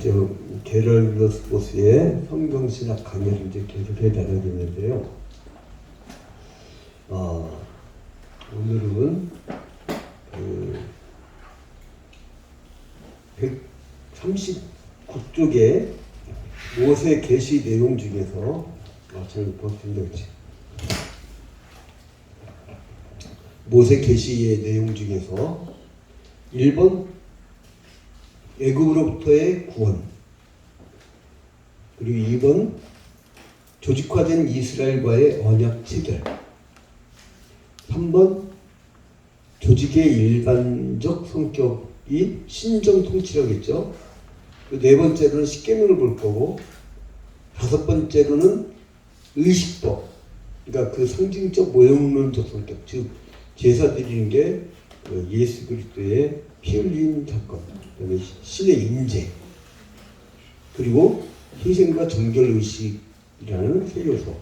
이제 게럴러스 보스의 성경신학 강의를 이제 계속해 나가겠는데요. 오늘은 그 139쪽의 모세 계시 내용 중에서 잘 보았습니다. 모세 계시의 내용 중에서 1번 애굽으로부터의 구원, 그리고 2번 조직화된 이스라엘과의 언약 체결, 3번 조직의 일반적 성격이 신정 통치라겠죠. 네 번째로는 십계명을 볼 거고, 다섯 번째로는 의식법, 그러니까 그 상징적 모형론적 성격, 즉 제사 드리는 게 예수 그리스도의 피 흘린 사건, 그다음에 신의 임재, 그리고 희생과 정결 의식이라는 세 요소.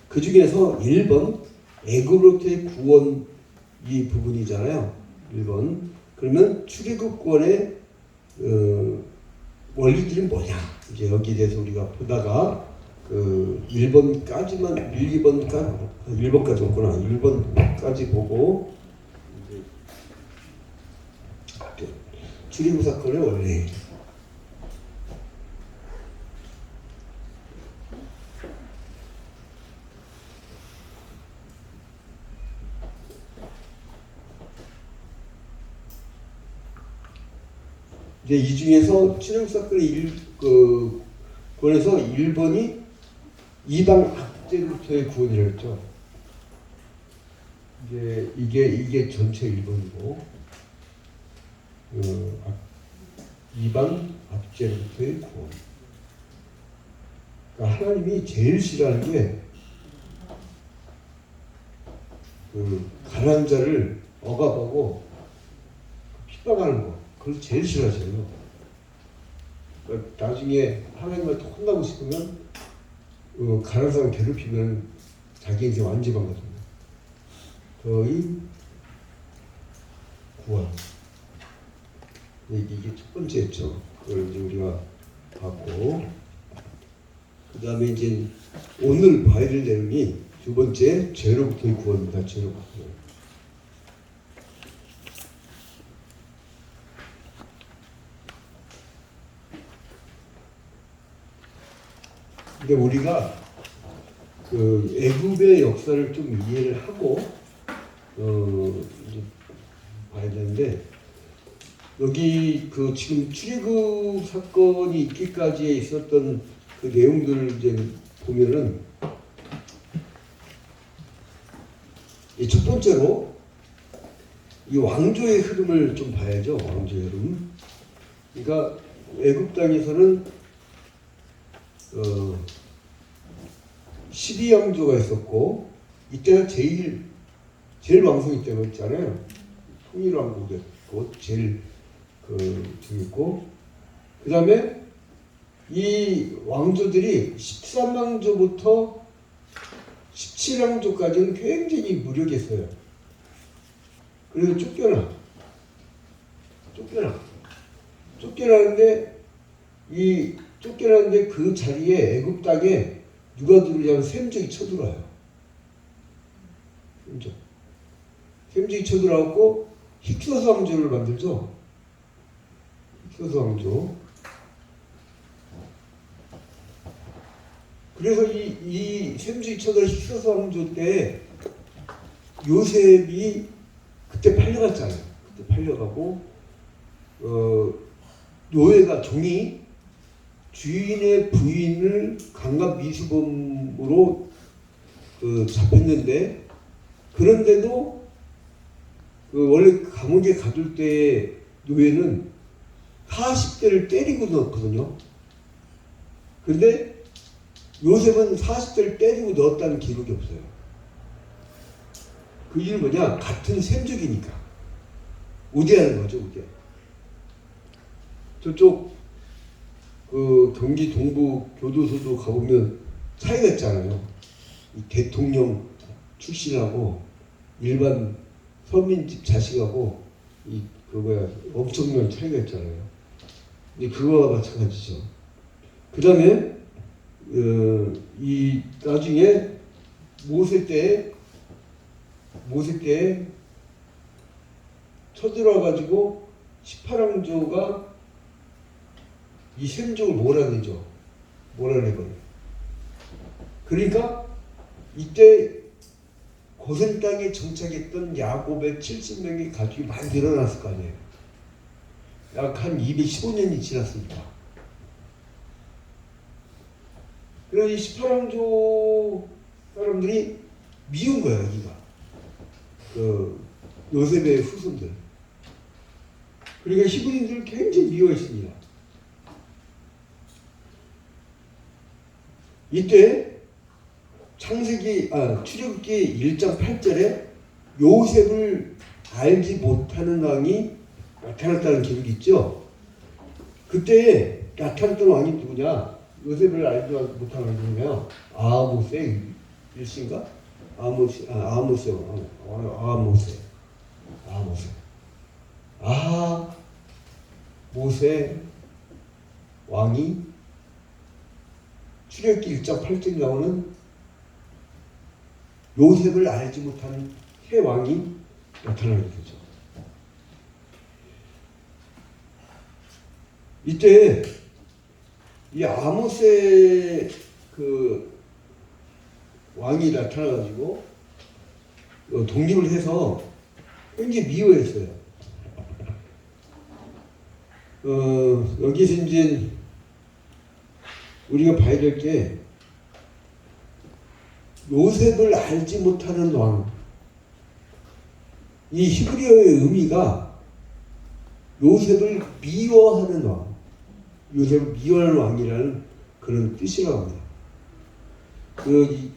그 중에서 1번 애굽으로부터의 구원 이 부분이잖아요. 1번. 그러면 출애굽 구원의 원리들이 뭐냐? 이제 여기에 대해서 우리가 보다가 그 1번까지만 1번까지 없구나. 1번까지 보고 출애굽 사건의 원리. 이제 이 중에서 출애굽 사건의 구원에서 1번이 이방 악제로부터의 구원이라고 했죠. 이게 전체 1번이고, 이방 악제로부터의 구원. 그러니까 하나님이 제일 싫어하는 게 가난한 자를 억압하고 핍박하는 거. 그걸 제일 싫어하세요. 그러니까 나중에 하나님한테 혼나고 싶으면 가난한 사람 괴롭히면 자기 인생 완전하거든요. 거의 구원. 이게 첫 번째였죠. 그걸 이제 우리가 봤고, 그 다음에 이제 오늘 봐야 될 내용이 두 번째 죄로부터의 구원입니다. 죄로부터. 근데 우리가 그 애굽의 역사를 좀 이해를 하고 이제 봐야 되는데, 여기 그 지금 출애굽 사건이 있기까지에 있었던 그 내용들을 이제 보면은, 이 첫 번째로 이 왕조의 흐름을 좀 봐야죠. 왕조의 흐름. 그러니까 애굽 땅에서는 12왕조가 있었고, 이때가 제일 왕성이 때가 있잖아요. 통일왕국이었고 제일 중요했고, 그 다음에 이 왕조들이 13왕조부터 17왕조까지는 굉장히 무력했어요. 그래서 쫓겨나는데 그 자리에 애굽 땅에 누가 들어오냐면 셈족이 쳐들어와요. 셈족이 쳐들어왔고 힉소스 왕조를 만들죠. 힉소스 왕조. 그래서 이 셈족이 쳐들어온 힉소스 왕조 때 요셉이 그때 팔려갔잖아요. 그때 팔려가고 노예가 종이 주인의 부인을 강간 미수범으로 잡혔는데, 그런데도 원래 감옥에 가둘 때 노예는 40대를 때리고 넣었거든요. 그런데 요셉은 40대를 때리고 넣었다는 기록이 없어요. 그 이유는 뭐냐? 같은 셈족이니까. 우대하는 거죠, 우대. 저쪽 경기 동부 교도소도 가보면 차이가 있잖아요. 이 대통령 출신하고 일반 서민집 자식하고 엄청난 차이가 있잖아요. 근데 그거와 마찬가지죠. 그 다음에 이 나중에 모세 때 쳐들어와가지고 18왕조가 이 셈족을 몰아내죠. 몰아내버려. 그러니까 이때 고센 땅에 정착했던 야곱의 70명의 가족이 많이 늘어났을 거 아니에요. 약 한 215년이 지났으니까. 그래서 이 18왕조 사람들이 미운 거야, 여기가. 요셉의 후손들. 그러니까 히브리인들을 굉장히 미워했습니다. 이때 출애굽기 1장 8절에 요셉을 알지 못하는 왕이 나타났다는 기록이 있죠. 그때 나타났던 왕이 누구냐? 요셉을 알지 못하는 왕이 누구냐? 아모세 일신가? 아모세. 모세 왕이 출애굽기 1장 8절에 나오는 요셉을 알지 못하는 새 왕이 나타나게 되죠. 이때 이 아모세 왕이 나타나가지고 독립을 해서 굉장히 미워했어요. 여기서 이제 우리가 봐야 될 게 요셉을 알지 못하는 왕. 이 히브리어의 의미가 요셉을 미워하는 왕. 요셉을 미워하는 왕이라는 그런 뜻이라고 합니다.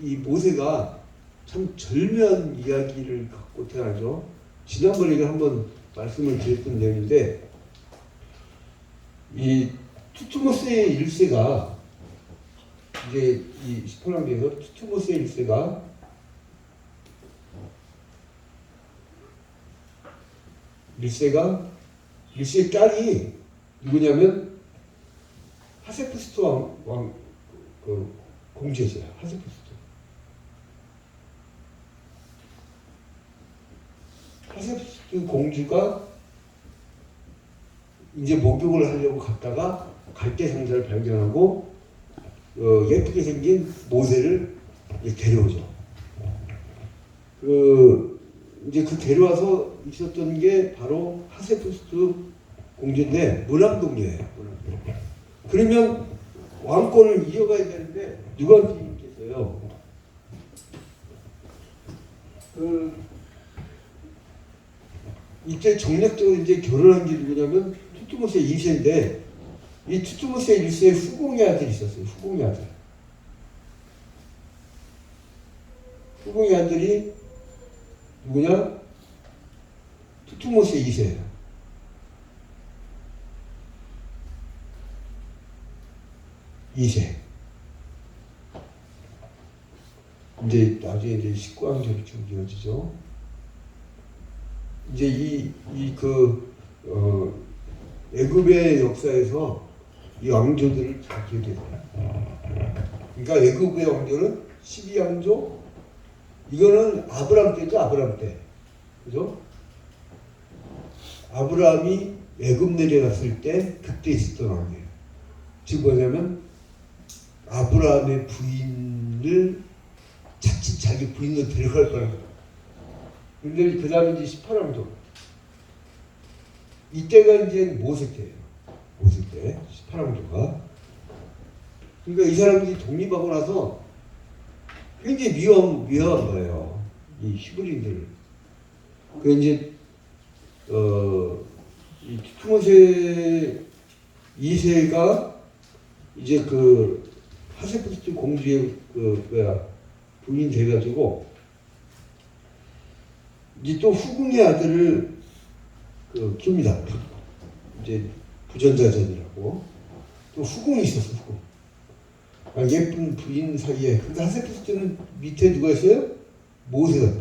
이 모세가 참 절묘한 이야기를 갖고 태어나죠. 지난번에 이거 한번 말씀을 드렸던 내용인데, 이 투투모스의 1세가 이제 이 18왕기에서 투투모스의 1세의 딸이 누구냐면 하세푸스트 왕 공주였어요. 하세푸스트 공주가 이제 목욕을 하려고 갔다가 갈대 상자를 발견하고 예쁘게 생긴 모세를 데려오죠. 이제 데려와서 있었던 게 바로 하세푸스트 공주인데 문왕동녀예요. 그러면 왕권을 이어가야 되는데 누구한테 있겠어요? 이때 정략적으로 이제 결혼한 게 누구냐면 투투모세 2세인데 이 투투모세 1세의 후공의 아들이 있었어요. 후공의 아들이 누구냐? 투투모세 2세예요. 이제 나중에 이제 19왕조로 좀 이어지죠. 이제 애굽의 역사에서 이 왕조들을 다 기억해야 돼요. 그러니까 애굽의 왕조는 12왕조, 이거는 아브람 때죠. 아브람 때. 그죠? 아브라함이 애굽 내려갔을 때 그때 있었던 왕이에요. 즉 뭐냐면 아브라함의 부인을 자칫 자기 부인으로 데려갈 거라는 거예요. 근데 그 다음에 이제 18왕조. 이때가 이제 모세 때예요. 모세 때 18왕조가. 그러니까 이 사람들이 독립하고 나서 굉장히 미워한 거예요. 이 히브리인들을. 그 이제 이 투모세 2세가 이제 하세푸스트 공주의 부인 돼가지고 이제 또 후궁의 아들을 키웁니다. 이제 부전자전이라고. 또 후궁이 있었어, 후궁. 예쁜 부인 사이에. 근데 하세푸스트는 밑에 누가 있어요? 모세.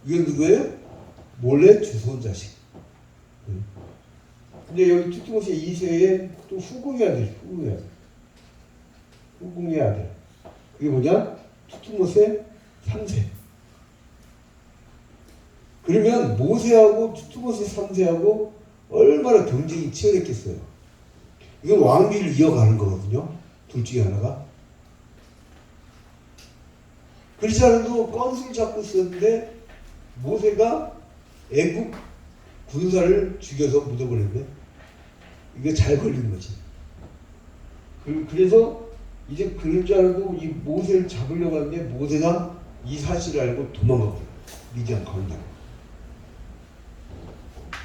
이건 누구예요? 몰래 주워온 자식. 근데 여기 투투모세 2세에 또 후궁의 아들, 후궁의 아들. 그게 뭐냐? 투투모세 3세. 그러면 모세하고 투투모세 3세하고 얼마나 경쟁이 치열했겠어요. 이건 왕위를 이어가는 거거든요. 둘 중에 하나가. 그렇지 않아도 건수를 잡고 있었는데 모세가 애굽 군사를 죽여서 묻어버렸네. 이게 잘 걸린 거지. 그래서 이제 그럴 줄 알고 이 모세를 잡으려고 하는데 모세가 이 사실을 알고 도망가버려요. 미디안 강당.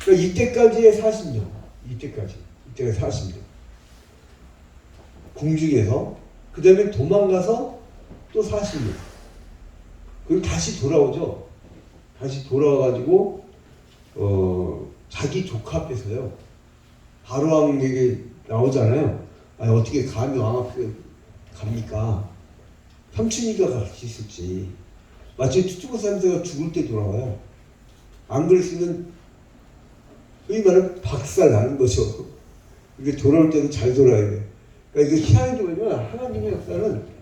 그러니까 이때까지의 40년. 이때가 40년. 궁중에서 그 다음에 도망가서 또 40년. 그리고 다시 돌아오죠. 다시 돌아와가지고 자기 조카 앞에서요. 바로 왕에게 나오잖아요. 아니 어떻게 감히 왕 앞에 갑니까? 삼촌이가 같이 있었지. 마치 투투모세 3세가 죽을 때 돌아와요. 안 그랬으면 소위 말하면 박살 나는 거죠. 이게 돌아올 때도 잘 돌아야 돼. 그러니까 이게 희한한 게 뭐냐면 하나님의 역사는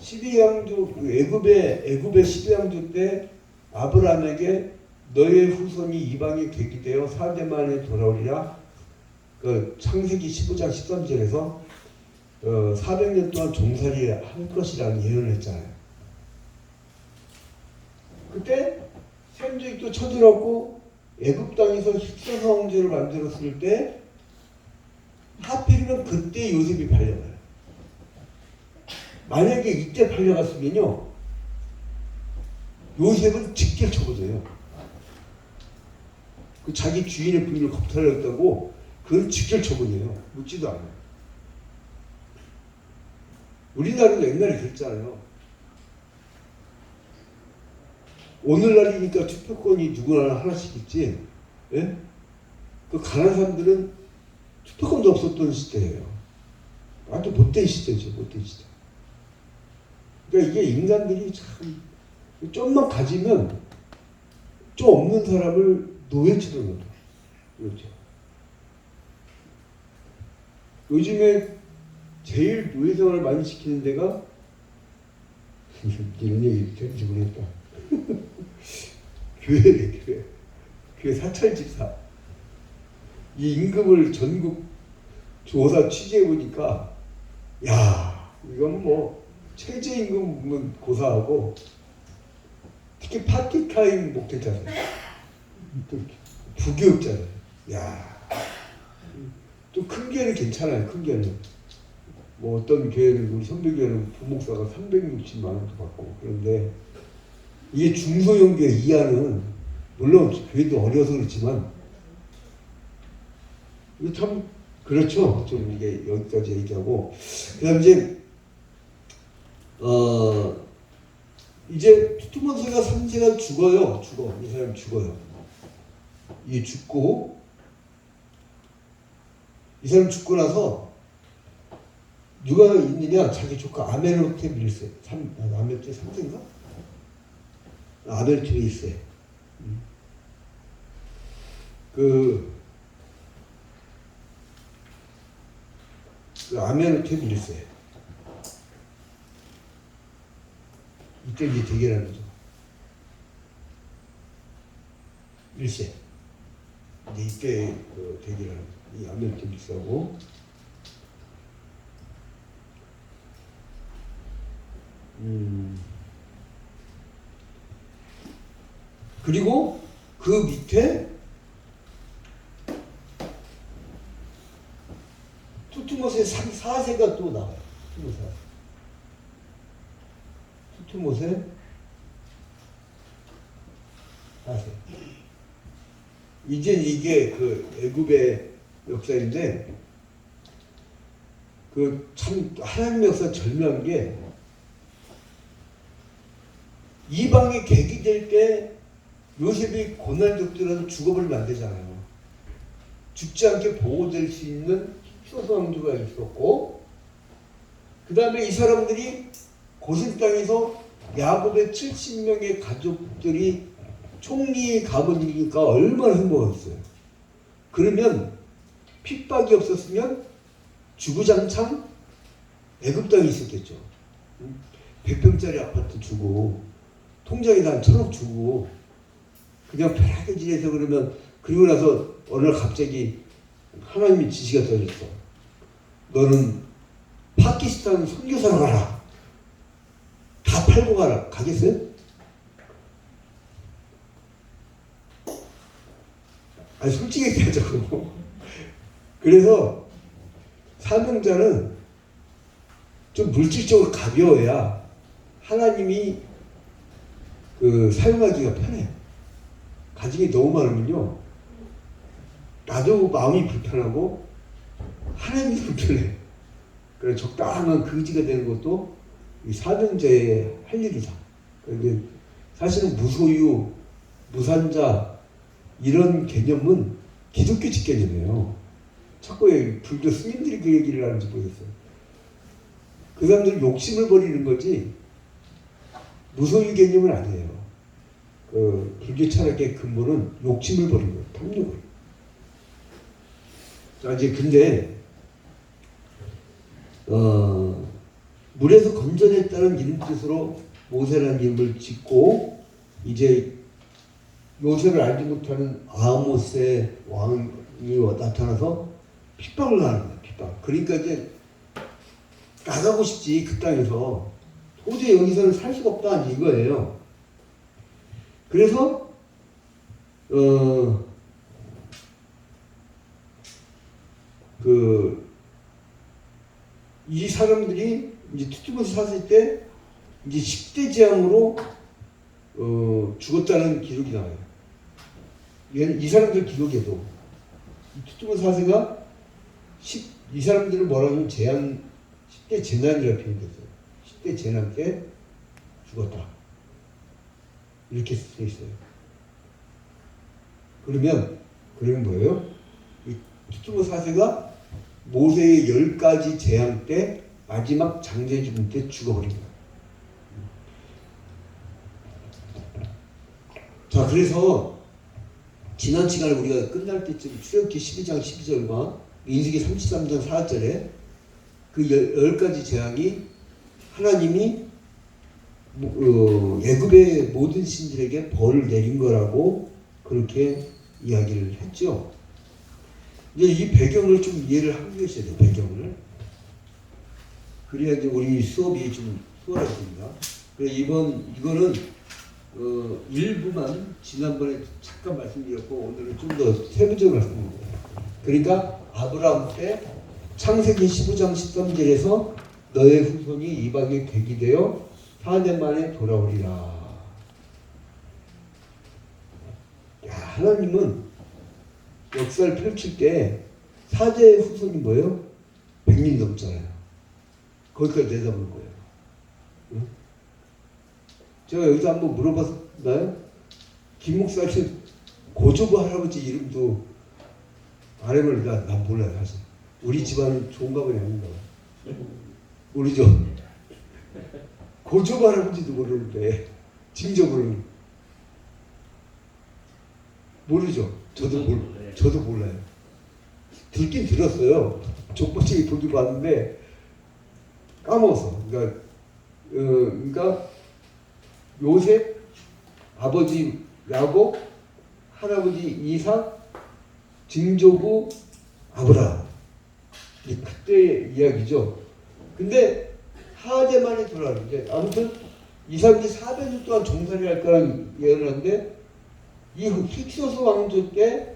12왕조 애굽의 12왕조 때 아브라함에게 너의 후손이 이방에 객기되어 4대 만에 돌아오리라. 그 창세기 15장 13절에서 400년 동안 종살이 할 것이라는 예언을 했잖아요. 그때 샘족이 또 쳐들었고 애굽 땅에서 힙선 황제를 만들었을 때 하필이면 그때 요셉이 팔려가요. 만약에 이때 팔려갔으면요 요셉은 직결 처벌돼요. 그 자기 주인의 부인을 겁탈했다고 그건 직결 처벌이에요. 묻지도 않아요. 우리나라도 옛날에 그랬잖아요. 오늘날이니까 투표권이 누구나 하나씩 있지. 예? 그 가난한 사람들은 투표권도 없었던 시대예요. 아주 못된 시대죠. 못된 시대. 그러니까 이게 인간들이 참 좀만 가지면 좀 없는 사람을 노예처럼 넣어요. 그렇죠. 요즘에 제일 노예 생활을 많이 시키는 데가 이런 얘기 되는지 모르겠다. 교회 사찰집사. 이 임금을 전국 조사 취재해 보니까 야 이건 뭐 최저임금 고사하고 특히 파티타임 목회자들 부교육자들 야 또 큰 교회는 괜찮아요. 큰 교회는 뭐 어떤 교회는 우리 선배교회는 부목사가 360만 원도 받고 그런데 이게 중소형 교회 이하는 물론 교회도 어려서 그렇지만 이게 참 그렇죠. 좀 이게 여기까지 얘기하고 그다음 이제 투투모세가 3세가 죽어요. 이 사람 죽어요. 이 죽고 이 사람 죽고 나서 누가 있느냐? 자기 조카 아메노테 밀세. 아메노테 3세인가? 아메노테 밀세. 그 아메노테 밀세. 이때 이제 대결하는 거죠. 1세. 이제 이때 그 대결하는 거죠. 이 아메노테 밀세하고 그리고 그 밑에 투투모세 4세가 또 나와요. 투투모세 4세. 이제 이게 그 애굽의 역사인데 그 참 하나님의 역사 절묘한 게 이방에 객이 될 때 요셉이 고난을 겪더라도 죽어버리면 안 되잖아요. 죽지 않게 보호될 수 있는 히소스 왕조가 있었고 그 다음에 이 사람들이 고센 땅에서 야곱의 70명의 가족들이 총리 가문이니까 얼마나 행복했어요. 그러면 핍박이 없었으면 주구장창 애굽 땅이 있었겠죠. 100평짜리 아파트 주고 통장에다 한 1,000억 주고 그냥 편하게 지내서 그러면, 그리고 나서 어느 날 갑자기 하나님이 지시가 떨어졌어. 너는 파키스탄 선교사로 가라. 다 팔고 가라. 가겠어요? 아니 솔직히 얘기하자고. 그래서 사명자는 좀 물질적으로 가벼워야 하나님이 사용하기가 편해요. 가짐이 너무 많으면요, 나도 마음이 불편하고 하나님이 불편해요. 그래서 적당한 거지가 되는 것도 이 사명자의 할 일이다. 그런데 사실은 무소유, 무산자 이런 개념은 기독교적 개념이에요. 자꾸 불교 스님들이 그 얘기를 하는지 모르겠어요. 그 사람들은 욕심을 버리는 거지 무소유 개념은 아니에요. 불교 철학의 근본은 욕심을 버리는 거예요. 탐욕을. 자, 이제 근데 물에서 건져냈다는 이름 뜻으로 모세라는 이름을 짓고, 이제 요셉을 알지 못하는 아모스의 왕이 나타나서 핍박을 하는 거예요. 핍박. 그러니까 이제 나가고 싶지, 그 땅에서. 도저히 여기서는 살 수가 없다, 이거예요. 그래서 이 사람들이 이제 투투못을 샀을 때 이제 10대 재앙으로 죽었다는 기록이 나와요. 이 사람들 기록에도 투투못 사세가 이 사람들을 뭐라고 하면 10대 재난이라고 표현됐어요. 10대 재난 때 죽었다. 이렇게 써 있어요. 그러면 뭐예요? 이 투투못 사세가 모세의 10가지 재앙 때 마지막 장제 죽음 때 죽어버린 거예요. 자, 그래서 지난 시간에 우리가 끝날 때쯤 출애굽기 12장 12절과 민수기 33장 4절에 그 10가지 재앙이 하나님이 애굽의 모든 신들에게 벌을 내린 거라고 그렇게 이야기를 했죠. 이제 이 배경을 좀 이해를 하고 계셔야 돼요. 배경을. 그래야 이제 우리 수업이 좀 수월해집니다. 그래서 이거는 일부만 지난번에 잠깐 말씀드렸고, 오늘은 좀 더 세부적으로 말씀드립니다. 그러니까 아브라함 때 창세기 15장 13절에서 너의 후손이 이방에 객이 되어 4년 만에 돌아오리라. 야, 하나님은 역사를 펼칠 때 사제의 후손이 뭐예요? 100년 넘잖아요. 거기까지 내다볼 거예요. 응? 제가 여기서 한번 물어봤나요? 김 목사님 고조부 할아버지 이름도 아래를 난 몰라요. 사실 우리 집안은 좋은가 보냐 아닌가 모르죠. 고조부 할아버지도 모르는데 징조부는 모르죠. 저도 몰라요. 듣긴 들었어요. 족보책에 보기도 봤는데 까먹었어. 그러니까 요셉, 아버지 야곱, 할아버지 이삭, 증조부 아브라함. 그때의 이야기죠. 근데 하대만에 돌아가는데, 아무튼 이삭이 400년 동안 종살이 할 거라는 예언을 하는데, 이 힉소스 왕조 때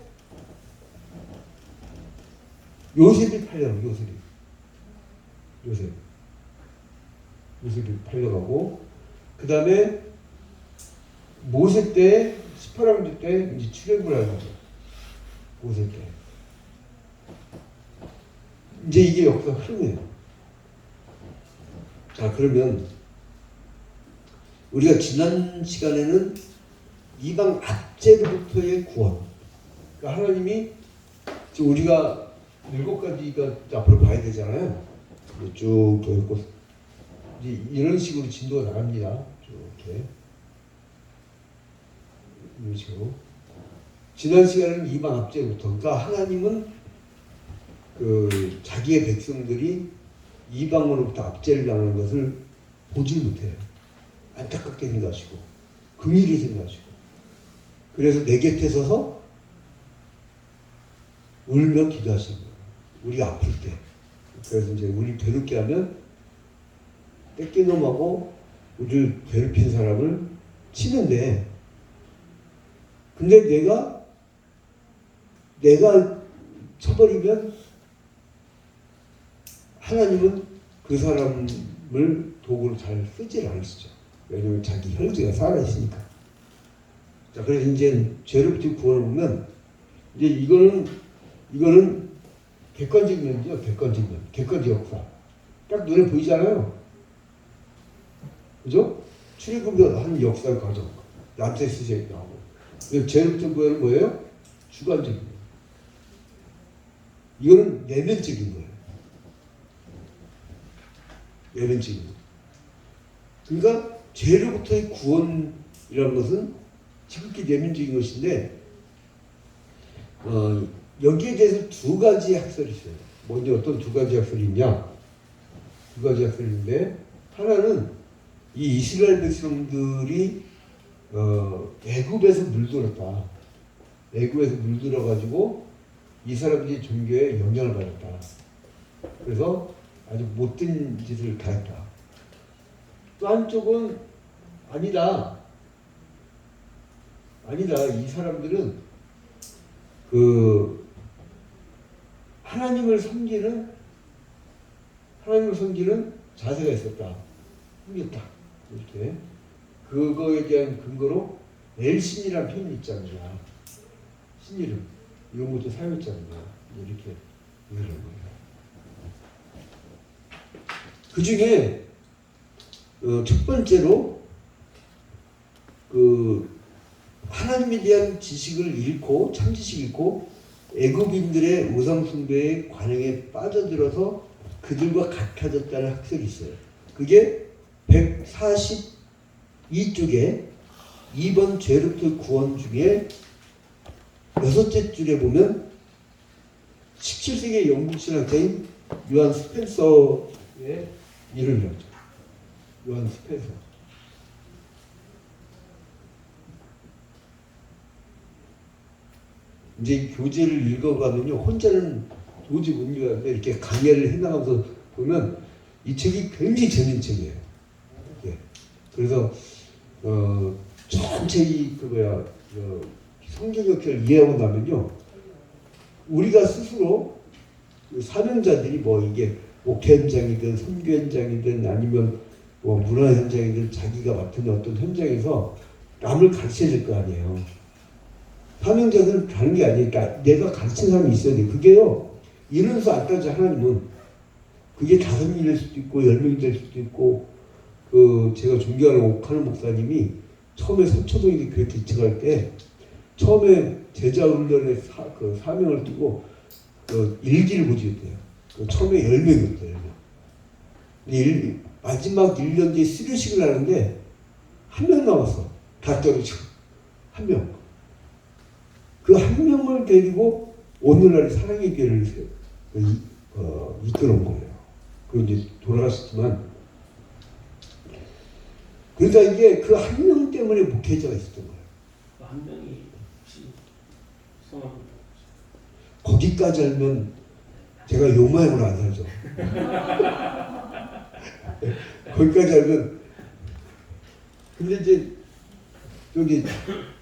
요셉이 팔려가고, 요셉이 팔려가고, 그 다음에 모세 때, 18왕조 때 이제 출애굽을 하는 거죠. 모세 때. 이제 이게 역사 흐름이에요. 자, 그러면 우리가 지난 시간에는 이방 압제로부터의 구원. 그러니까 하나님이 지금 우리가 7가지가 앞으로 봐야 되잖아요. 쭉 있고 이제 이런 식으로 진도가 나갑니다. 이렇게 이런 식으로. 지난 시간에는 이방 압제부터. 그러니까 하나님은 자기의 백성들이 이방으로부터 압제를 당하는 것을 보지 못해요. 안타깝게 생각하시고 긍휼히 생각하시고 그래서 내 곁에 서서 울며 기도하시는 거예요. 우리가 아플 때. 그래서 이제 우리 괴롭게 하면 뺏긴 놈하고 우리를 괴롭힌 사람을 치는데 근데 내가 쳐버리면 하나님은 그 사람을 도구로 잘 쓰질 않으시죠. 왜냐면 자기 형제가 살아있으니까. 자, 그래서 이제 죄로부터 구원을 보면 이제 이거는 객관적인 면이죠. 객관적 역사. 딱 눈에 보이잖아요. 그죠? 출애굽한 역사 과정. 람세스에 나오고. 죄로부터 구원은 뭐예요? 주관적인 거예요. 이거는 내면적인 거예요. 내면적인 거예요. 그러니까 죄로부터의 구원이라는 것은 지극히 내면적인 것인데 여기에 대해서 두 가지 학설이 있어요. 먼저 어떤 두 가지 학설이 있냐? 두 가지 학설인데 하나는 이 이스라엘 백성들이 애굽에서 물들었다. 애굽에서 물들어가지고 이 사람들이 종교에 영향을 받았다. 그래서 아주 못된 짓을 다 했다. 또 한쪽은 아니다. 이 사람들은 하나님을 섬기는 자세가 있었다. 섬겼다. 이렇게. 그거에 대한 근거로 엘신이라는 표현이 있잖아요. 신이름. 이런 것도 사용했잖아요. 이렇게 얘기를 한 거예요. 그 중에 첫 번째로 하나님에 대한 지식을 잃고 참지식을 잃고 애굽인들의 우상 숭배의 관행에 빠져들어서 그들과 같아졌다는 학설이 있어요. 그게 142쪽에 2번 죄로부터 구원 중에 6째 줄에 보면 17세기 영국 신학자인 요한 스펜서의 이름이 나오죠. 요한 스펜서. 이제 교재를 읽어가면요, 혼자는 도저히 못 읽어요. 이렇게 강의를 해나가면서 보면 이 책이 굉장히 재밌는 책이에요. 네. 그래서 전체 성경 역사를 이해하고 나면요, 우리가 스스로 사명자들이 이게 목회 현장이든 선교 현장이든 아니면 문화 현장이든 자기가 맡은 어떤 현장에서 남을 가르쳐야 될 거 아니에요. 사명자들은 다른 게 아니니까 내가 가르친 사람이 있어야 돼. 그게요, 이런서 안 따져. 하나님은 그게 5명이 될 수도 있고 10명이 될 수도 있고 제가 존경하는 옥하는 목사님이 처음에 서초동에 교회 개척할 때 처음에 제자 훈련에 사명을 띠고 일기를 모집했대요. 처음에 10명이었대요. 마지막 1년 뒤에 수료식을 하는데 1명 남았어. 다 떨어지고 1명. 그 1명을 데리고 오늘날 사랑의 교회를 이끌어온 거예요. 그리고 이제 돌아가셨지만, 그러니까 이게 그 1명 때문에 목회자가 있었던 거예요. 그 한 명이 혹시 성함? 거기까지 알면 제가 요 모양으로 안 살죠. 거기까지 알면. 근데 이제 여기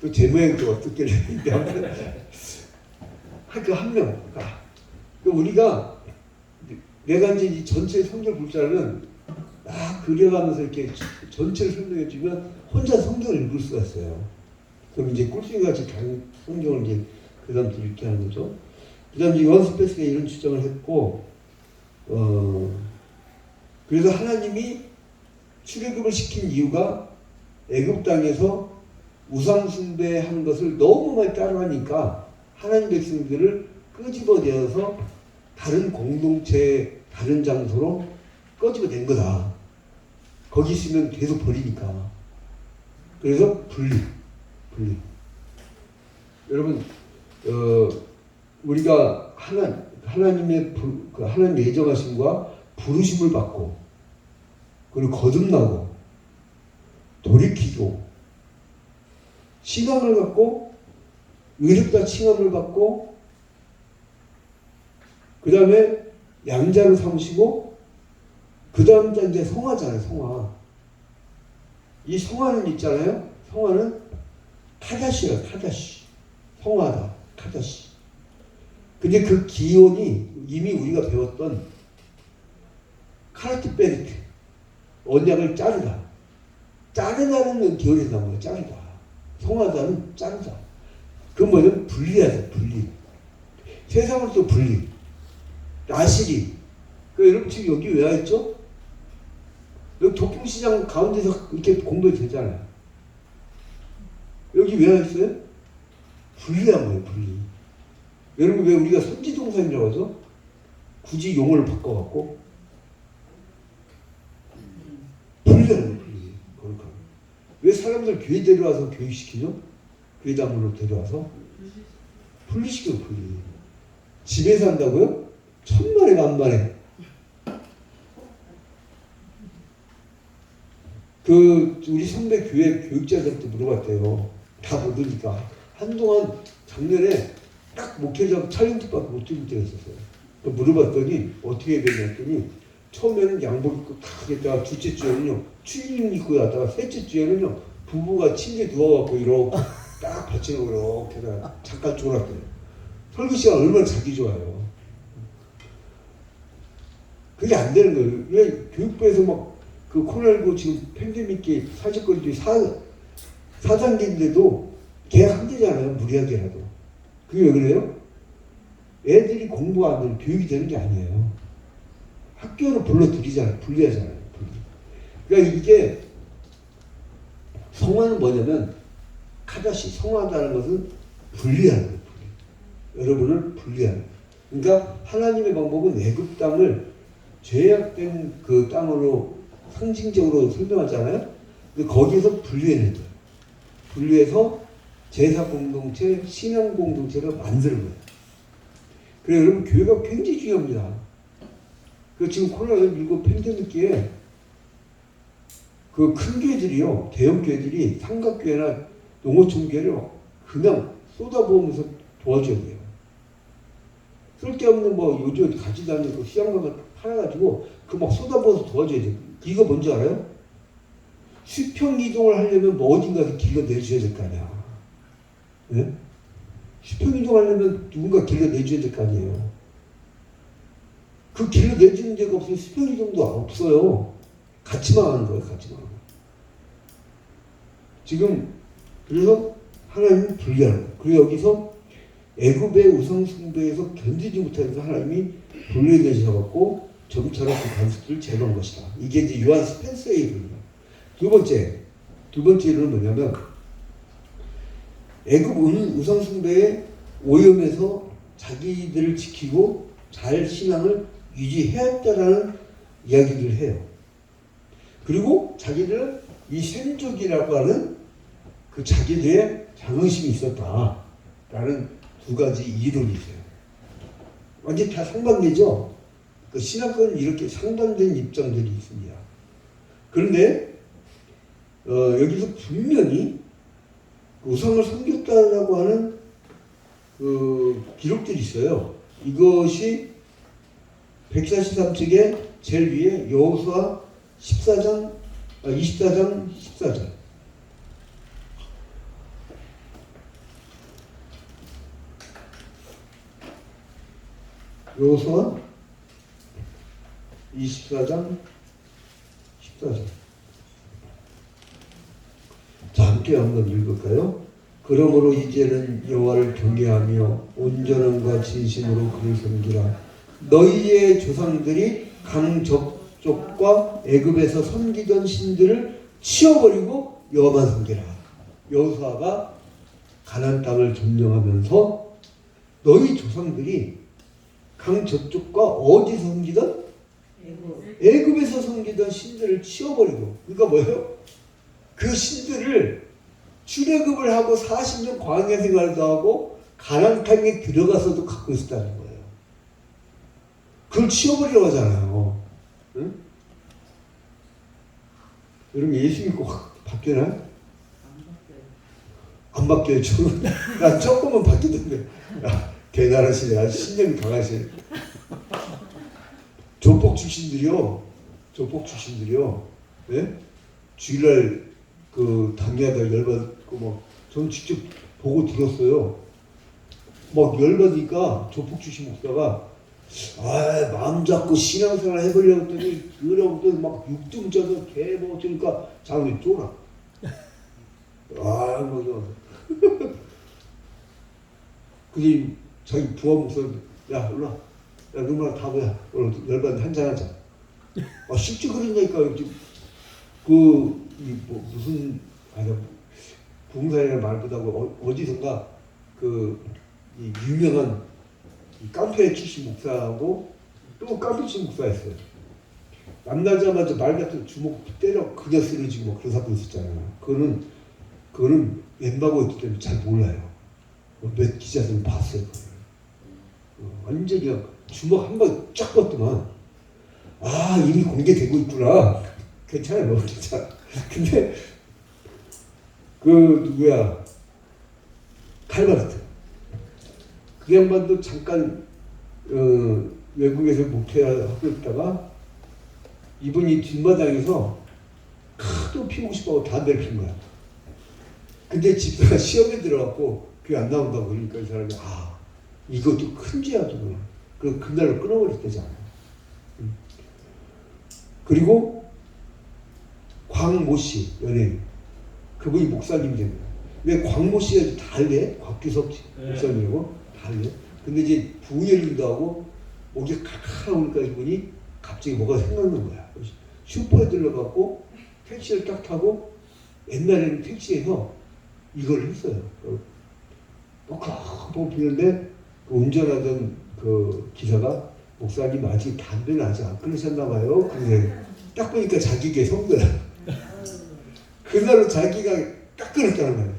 또 제 모양이 또 어떻게 되는데 그 1명. 우리가 내가 이제 이 전체 성경 볼 줄은 막 그려가면서 이렇게 전체를 설명해 주면 혼자 성경을 읽을 수가 있어요. 그럼 이제 꿀송이같이 성경을 이제 그 다음부터 읽게 하는 거죠. 그 다음 이제 요한 스펜서가 이런 주장을 했고, 그래서 하나님이 출애굽을 시킨 이유가 애굽 땅에서 우상 숭배한 것을 너무 많이 따라하니까 하나님 백성들을 끄집어내어서 다른 공동체, 다른 장소로 끄집어낸 거다. 거기 있으면 계속 버리니까. 그래서 분리. 여러분, 우리가 하나님의 하나님 예정하심과 부르심을 받고 그리고 거듭나고 돌이키고 신앙을 갖고 의롭다 칭함을 받고 그 다음에 양자를 삼으시고 그 다음 이제 성화잖아요. 성화. 이 성화는 있잖아요. 성화는 카다시예요. 카다시. 성화다. 카다시. 근데 그 기원이 이미 우리가 배웠던 카르트 베리트 언약을 자르다. 자르다는 기원에서 나온 거예요. 자르다. 성화다는 자르다. 그건 뭐냐면 분리하자. 분리. 세상으로부터 분리. 나시리. 여러분 지금 여기 왜 와있죠? 여기 도풍시장 가운데서 이렇게 공부가 되잖아요. 여기 왜 와있어요? 분리한 거예요. 분리. 여러분 왜 우리가 선지동산이라고 하죠? 굳이 용어를 바꿔갖고 분리하는 거예요. 분리. 그러니까. 왜 사람들 교회 데려와서 교육시키죠? 교회당으로 데려와서 분리시켜. 분리. 집에서 한다고요? 천만에 만만에. 우리 선배 교회 교육자들한테 물어봤대요. 다 모르니까. 한동안 작년에 딱 목회자 촬영팀밖에 못 들을 때가 있었어요. 물어봤더니 어떻게 해야 되냐 했더니 처음에는 양복 입고 딱 했다가 둘째 주에는요 추리닝 입고 갔다가 셋째 주에는요 부부가 침대에 누워갖고 이렇게 딱 받쳐놓고 이렇게 잠깐 졸았대요. 설교 시간 얼마나 자기 좋아요. 그게 안 되는 거예요. 왜 교육부에서 막 그 코로나19 지금 팬데믹에 사실거리들이 4단계인데도 계약 안 되잖아요. 무리하게라도. 그게 왜 그래요? 애들이 공부 안 되면 교육이 되는 게 아니에요. 학교로 불러들이잖아요. 분리하잖아요. 분리. 그러니까 이게 성화는 뭐냐면 카다시 성화하다는 것은 분리하는 거예요. 분리. 여러분을 분리하는 거예요. 그러니까 하나님의 방법은 애굽 땅을 죄악된 그 땅으로 상징적으로 설명하잖아요. 근데 거기에서 분리해낸 거예요. 분리해서 제사 공동체, 신앙 공동체를 만드는 거예요. 그래서 여러분 교회가 굉장히 중요합니다. 그 지금 코로나19 팬데믹기에 그 큰 교회들이요, 대형 교회들이 삼각교회나 농어촌교회를 그냥 쏟아부으면서 도와줘야 돼요. 쓸데없는 뭐 요즘 가지 다니는 그 시장가가 팔아가지고 그 막 쏟아부어서 도와줘야 돼요. 이거 뭔지 알아요? 수평 이동을 하려면 뭐 어딘가에서 길러 내줘야 될 거 아니야. 네? 수평 이동하려면 누군가 길러 내줘야 될 거 아니에요. 그 길러 내주는 데가 없으면 수평 이동도 없어요. 같이만 하는 거예요. 같이만 하는 거. 지금 그래서 하나님은 분리하는 거예요. 그리고 여기서 애굽의 우상 숭배에서 견디지 못하면서 하나님이 분리되셔갖고 점처럼 그 관습들을 제거한 것이다. 이게 이제 요한 스펜서의 이론이에요. 두 번째 이론은 뭐냐면 애굽 우상 숭배의 오염에서 자기들을 지키고 잘 신앙을 유지해야 했다라는 이야기를 해요. 그리고 자기들은 이 샘족이라고 하는 그 자기들의 자긍심이 있었다라는 두 가지 이론이 있어요. 완전히 다 상반되죠. 그 신학과는 이렇게 상반된 입장들이 있습니다. 그런데 여기서 분명히 우상을 섬겼다라고 하는 그 기록들이 있어요. 이것이 143쪽에 제일 위에 여호수아 24장 14장 여호수아 24장 14절. 자, 함께 한번 읽을까요? 그러므로 이제는 여호와를 경외하며 온전함과 진심으로 그를 섬기라. 너희의 조상들이 강적족과 애굽에서 섬기던 신들을 치워버리고 여호와만 섬기라. 여호수아가 가나안 땅을 점령하면서 너희 조상들이 강저쪽과 어디서 섬기던? 애굽에서 섬기던 신들을 치워버리고. 그러니까 뭐예요? 그 신들을 출애굽을 하고 40년 광야 생활도 하고 가나안 땅에 들어가서도 갖고 있었다는 거예요. 그걸 치워버리려고 하잖아요. 응? 여러분 예수 믿고 확 바뀌나요? 안 바뀌어요. 저는 나 조금은 바뀌던데. 야, 대단하시네. 아주 신념이 강하시네. 조폭 출신들이요. 예? 주일날 그 당회하다 열받고 막 전 직접 보고 들었어요. 막 열받으니까 조폭 출신 목사가 마음 잡고 신앙생활 해보려고 했더니 그러고도 막 육등 쪄서 개먹 으니까 장로님 쫄아. 맞아. 그게 자기 부하 목사 야 일로 와. 야 누구랑 다 뭐야. 오늘 열받는데 한잔 하자. 실제 그러니까 뭐 무슨 부흥사이라는 말보다고 어디선가 이 유명한 이 깡패 출신 목사하고 또 깡패 출신 목사였어요. 만나자마자 말 같은 주먹 때려 그냥 쓰러지고 뭐 그런 사건 있었잖아요. 그거는 왼바고 있기 때문에 잘 몰라요. 몇 기자들은 봤어요. 완전히 그냥 주먹 한 방 쫙 뻗더만 이미 공개되고 있구나. 괜찮아요. 괜찮아. 근데 누구야 칼바르트 그 양반도 잠깐 외국에서 목회하고 있다가 이분이 뒷마당에서 카도 피우고 싶어하고 담배를 핀 거야. 근데 집사가 시험에 들어갔고 그게 안 나온다고 그러니까 이 사람이 이것도 큰 죄야구나. 그래서 그날로 끊어버렸대잖아요. 그리고 광모 씨 연예인 그분이 목사님이 됩니다. 왜 광모 씨가 달래? 곽규석 목사님이고 달래. 근데 이제 부흥열림도 하고 목이 칼칼하니까 이분이 갑자기 뭐가 생각난 거야. 슈퍼에 들러갖고 택시를 딱 타고 옛날에는 택시에서 이걸 했어요. 뻑뻑 피는데 그 운전하던 그 기사가 목사님 아직 담배는 아직 안 끊으셨나 봐요. 그래 딱 보니까 자기가 선 거야. 그날로 자기가 딱 끊었다는 거예요.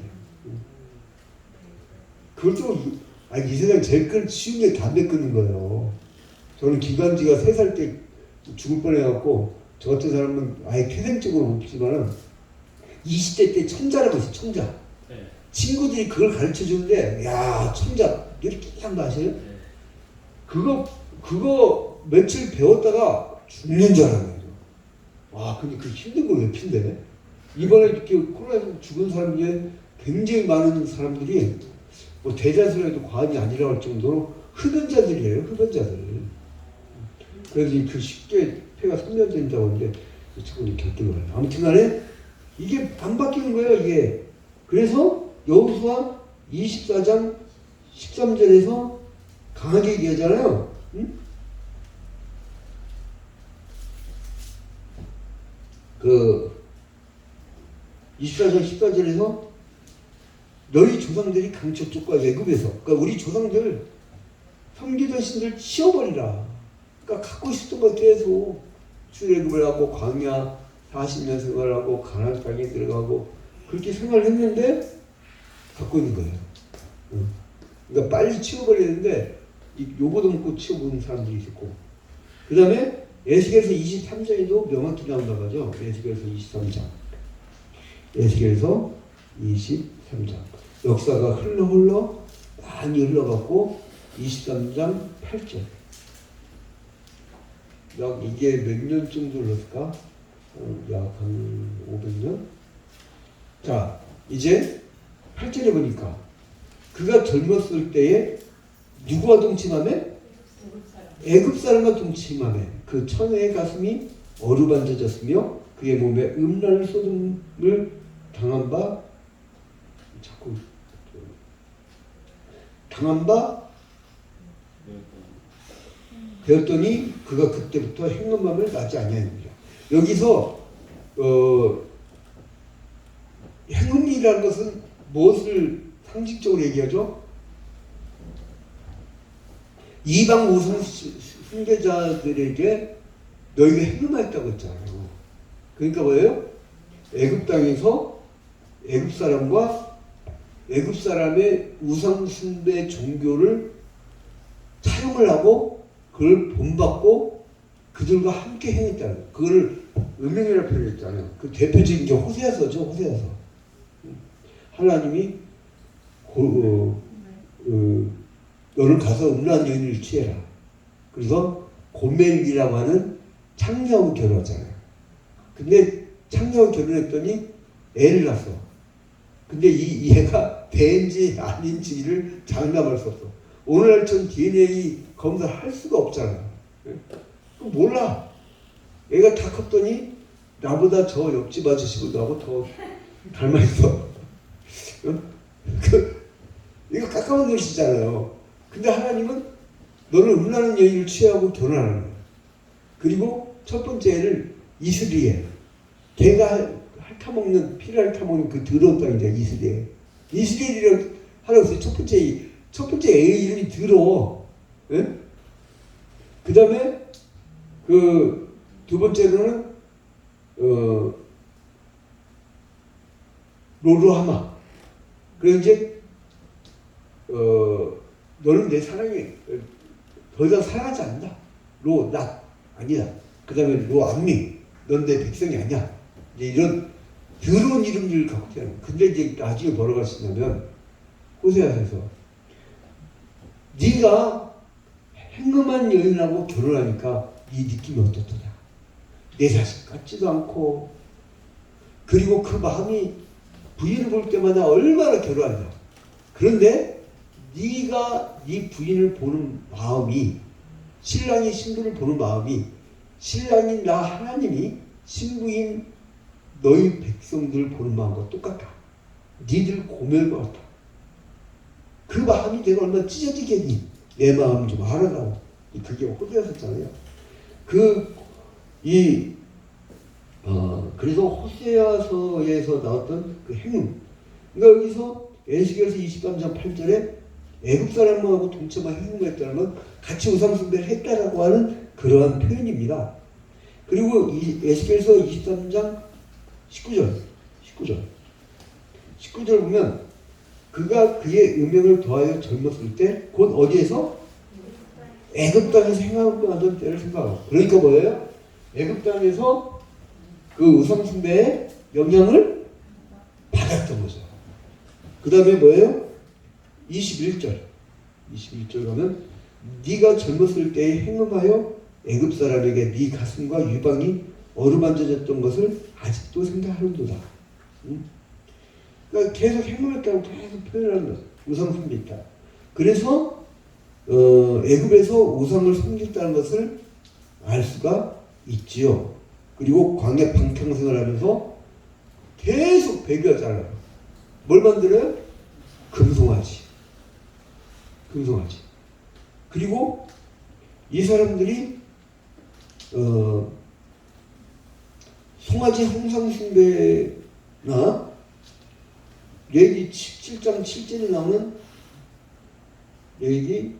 그것도 이 세상 제일 쉬운 게 담배 끊는 거예요. 저는 기관지가 3살 때 죽을 뻔해갖고 저 같은 사람은 아예 태생적으로 없지만은 20대 때 천자라고 있어요. 천자. 네. 친구들이 그걸 가르쳐 주는데 야 천자 이렇게 한 거 아세요? 네. 그거 며칠 배웠다가 죽는 줄 알았네요. 근데 그 힘든 걸 왜 핀대? 이번에 이렇게 코로나에서 죽은 사람 중에 굉장히 많은 사람들이 뭐 대자수라도 과언이 아니라고 할 정도로 흡연자들이에요. 흡연자들. 그래서 그 쉽게 폐가 손면된다고 하는데 자꾸 이렇게 결정을 해요. 아무튼 간에 이게 안 바뀌는 거예요. 이게. 그래서 여호수아 24장 13절에서 강하게 얘기하잖아요. 응? 그 24장 14절에서 너희 조상들이 강척족과 애굽에서 그러니까 우리 조상들 섬기던 신들 치워버리라. 그러니까 갖고 있었던 것 계속 출애굽을 하고 광야 40년 생활하고 가나안 땅에 들어가고 그렇게 생활했는데 갖고 있는 거예요. 그러니까 빨리 치워버리는데 요거도 먹고 치워보는 사람들이 있었고 그 다음에 에스겔서 23장에도 명확히 나온다고 하죠. 에스겔서 23장 에스겔서 23장 역사가 흘러 많이 흘러갔고 23장 8절 약 이게 몇 년 정도 흘렀을까? 약 한 500년? 자 이제 8절에 보니까 그가 젊었을 때에 누구와 동침하며? 애굽 사람과 동침하며 그 처녀의 가슴이 어루만져졌으며 그의 몸에 음란을 쏟음을 당한 바 되었더니 그가 그때부터 행음함을 나지 아니하니라. 여기서 행음이라는 것은 무엇을 상징적으로 얘기하죠? 이방 우상 숭배자들에게 너희가 행음하였다고 했잖아요. 그러니까 뭐예요? 애굽 땅에서 애굽 사람과 애굽 사람의 우상 숭배 종교를 차용을 하고 그걸 본받고 그들과 함께 행했다는 거예요. 그걸 음행이라고 표현했잖아요. 그 대표적인 게 호세아서죠. 호세아서. 하나님이 너는 가서 음란한 여인을 취해라. 그래서 고멜이라고 하는 창녀하고 결혼하잖아요. 근데 창녀하고 결혼했더니 애를 낳았어. 근데 이 애가 대인지 아닌지를 장담할 수 없어. 오늘날처럼 DNA 검사를 할 수가 없잖아요. 몰라. 애가 다 컸더니 나보다 저 옆집 아저씨보다 하고 더 닮아있어. 이거 가까운 것이잖아요. 근데 하나님은 너는 음란한 여인을 취하고 결혼하는 거야. 그리고 첫 번째 애를 이스리엘. 걔가 핥아먹는, 피를 핥아먹는 그 더러운 땅이죠. 이스리엘. 이스리엘이라고 하라고 했어요. 첫 번째 애의 이름이 더러워. 예? 그 다음에 두 번째로는 로루하마. 그래서 이제 너는 내 사랑에 더 이상 사랑하지 않는다. 낫 아니다. 그 다음에 로암미. 넌 내 백성이 아니야. 이제 이런 더러운 이름들을 갖고 태어난. 근데 이제 나중에 뭐라고 하시냐면 호세아에서 네가 행음한 여인하고 결혼하니까 네 느낌이 어떻더냐. 내 자식 같지도 않고, 그리고 그 마음이 부인을 볼 때마다 얼마나 결혼한다. 그런데 네가 네 부인을 보는 마음이, 신랑이 신부를 보는 마음이, 신랑인 나 하나님이 신부인 너희 백성들을 보는 마음과 똑같다. 니들 고멜과 같다. 그 마음이 내가 얼마나 찢어지겠니? 내 마음 좀 알아라고. 그게 호세아서잖아요. 그래서 호세아서에서 나왔던 그 행운. 그러니까 여기서 에스겔서 23장 8절에 애굽 사람하고 동참한 행운을 했다는 건 같이 우상숭배를 했다라고 하는 그러한 표현입니다. 그리고 이 에스겔서 23장 19절 보면 그가 그의 음행을 더하여 젊었을 때 곧 어디에서? 애굽 땅에서 행하던 때를 생각하고. 그러니까 뭐예요? 애굽 땅에서 그 우상숭배의 영향을 받았던 거죠. 그 다음에 뭐예요? 21절 가면 네가 젊었을 때에 행음하여 애굽 사람에게 네 가슴과 유방이 어루만져졌던 것을 아직도 생각하는도다. 그러니까 계속 행음했다고 계속 표현하는 거죠. 우상숭배 있다. 그래서 애굽에서 우상을 섬겼다는 것을 알 수가 있지요. 그리고 광야 방탕생활 하면서 계속 배교하잖아요. 뭘 만들어요? 금송아지. 그리고 이 사람들이 송아지 홍상숭배나 레위기 17장 7절에 나오는 레위기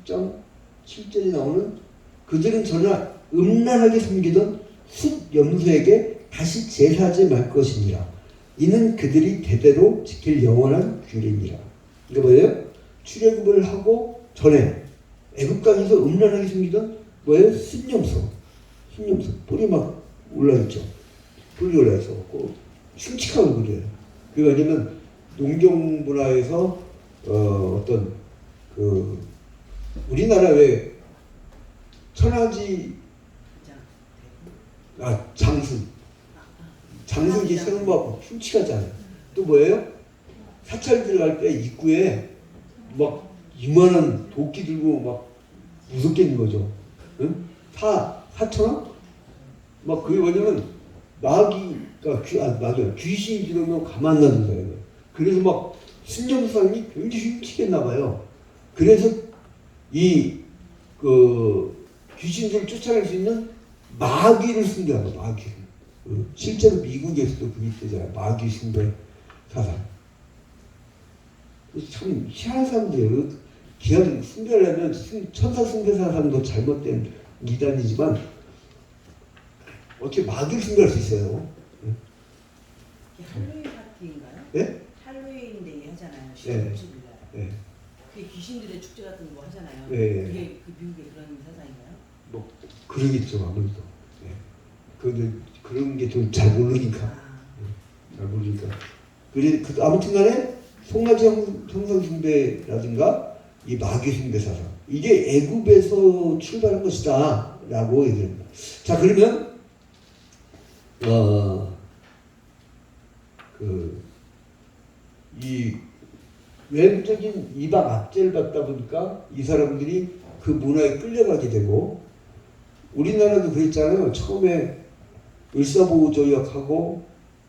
17장 7절에 나오는 그들은 전하 음란하게 섬기던 숫염소에게 다시 제사하지 말 것이니라. 이는 그들이 대대로 지킬 영원한 규례니라. 이게 뭐예요? 출애굽을 하고 전에 애굽 땅에서 음란하게 섬기던 뭐예요? 숫염소. 뿔이 막 올라있죠. 뿔이 올라있어. 흉측하고 그래요. 그게 왜냐면 농경 문화에서 어떤 우리나라 왜 천하지 장승기 생각 흉측하잖아요. 또 뭐예요? 사찰 들어갈 때 입구에 막 이만한 도끼 들고 막 무섭게 있는 거죠. 응? 사천원? 막 그게 뭐냐면 귀신이 들어오면 가만 놔둔 거예요. 그래서 막 신념상이 굉장히 흉측했나 봐요. 그래서 귀신들을 쫓아낼 수 있는 마귀를 숭배하는 거예요. 마귀. 실제로 미국에서도 그게 있잖아요. 마귀 숭배 사상. 참 희한한 사람들이에요. 기한 숭배하려면 천사 숭배 사상도 잘못된 이단이지만 어떻게 마귀를 숭배할 수 있어요? 할로윈 파티인가요? 네? 할로윈 데이 하잖아요. 네. 10월 10일 날. 네. 그게 귀신들의 축제 같은 거 하잖아요. 네. 그게 그 미국의 그런 사상인가요? 뭐 그러겠죠 아무래도. 네. 근데 그런 게 좀 잘 모르니까. 잘 모르니까. 그래 아무튼간에 송아지 형상 숭배라든가 이 마귀 숭배 사상 이게 애굽에서 출발한 것이다라고 얘기합니다. 자 그러면 이 외부적인 이방 압제를 받다 보니까 이 사람들이 그 문화에 끌려가게 되고 우리나라도 그랬잖아요. 처음에 을사보호조약하고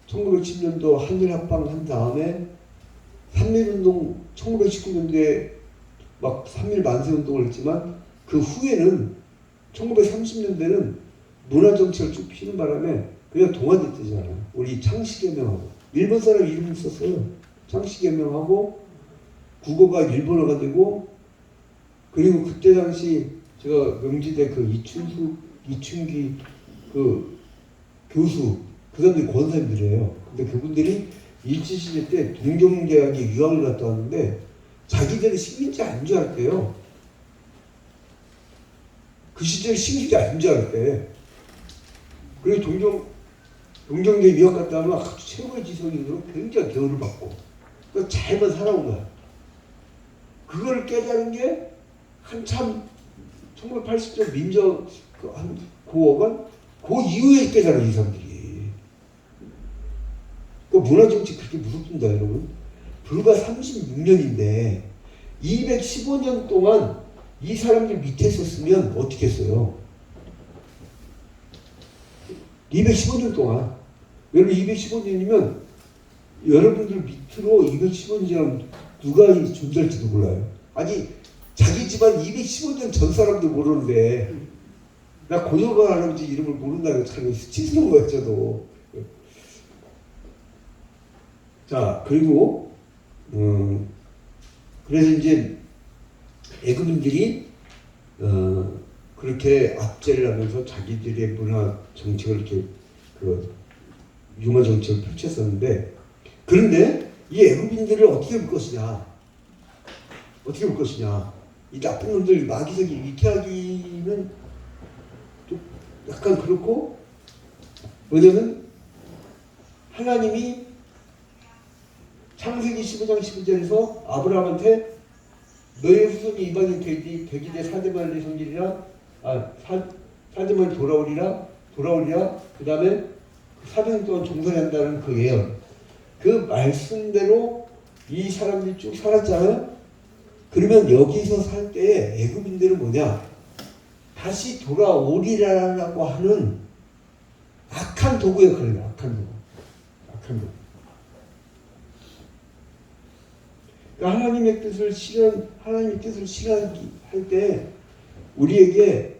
1910년도 한일합방 한 다음에 3.1운동 1919년도에 막 3.1 만세운동을 했지만 그 후에는 1930년대는 문화정책을 쭉 피는 바람에 그냥 동아됐잖아요. 우리 창씨개명하고 일본 사람 이름 썼어요. 창씨개명하고 국어가 일본어가 되고 그리고 그때 당시 제가 명지대 그 이춘기 그 교수 그 사람들이 권사님들이에요. 근데 그분들이 일제시대 때 동경대학에 유학을 갔다 왔는데 자기들이 식민지 아닌 줄 알았대요. 그 시절에 식민지 아닌 줄 알았대. 그리고 동경대 유학 갔다 오면 아주 최고의 지성인으로 굉장히 대우를 받고 그래서 잘만 살아온 거야. 그걸 깨달은 게 한참 1980년 민족 한 9억원 그 이후에 깨달은 이 사람들이. 그 문화정치 그렇게 무섭습니다 여러분. 불과 36년인데 215년 동안 이 사람들 밑에 있었으면 어떻게 했어요? 215년 동안 여러분 215년이면 여러분들 밑으로 215년 누가 존재할지도 몰라요. 아니 자기 집안 215년 전 사람도 모르는데 나 고려가 할아버지 이름을 모른다는 게 참 수치스러운 거예요 저도. 자 그리고 그래서 이제 애굽인들이 그렇게 압제를 하면서 자기들의 문화 정책을 이렇게 그 융화 정책을 펼쳤었는데 그런데 이 애굽인들을 어떻게 볼 것이냐? 어떻게 볼 것이냐? 이 나쁜 놈들 마귀석이 위태하기는 좀 약간 그렇고 뭐냐면 하나님이 창세기 15장 12절에서 아브라함한테 너의 후손이 이방인 되기 대 사대만의 성질이라 사대만이 돌아오리라 그 다음에 400년 동안 종살이한다는 그 예언 그 말씀대로 이 사람들이 쭉 살았잖아요. 그러면 여기서 살 때 애굽인들은 뭐냐 다시 돌아오리라라고 하는 악한 도구 역할이에요. 악한 도구. 그러니까 하나님의 뜻을 실현할 때 우리에게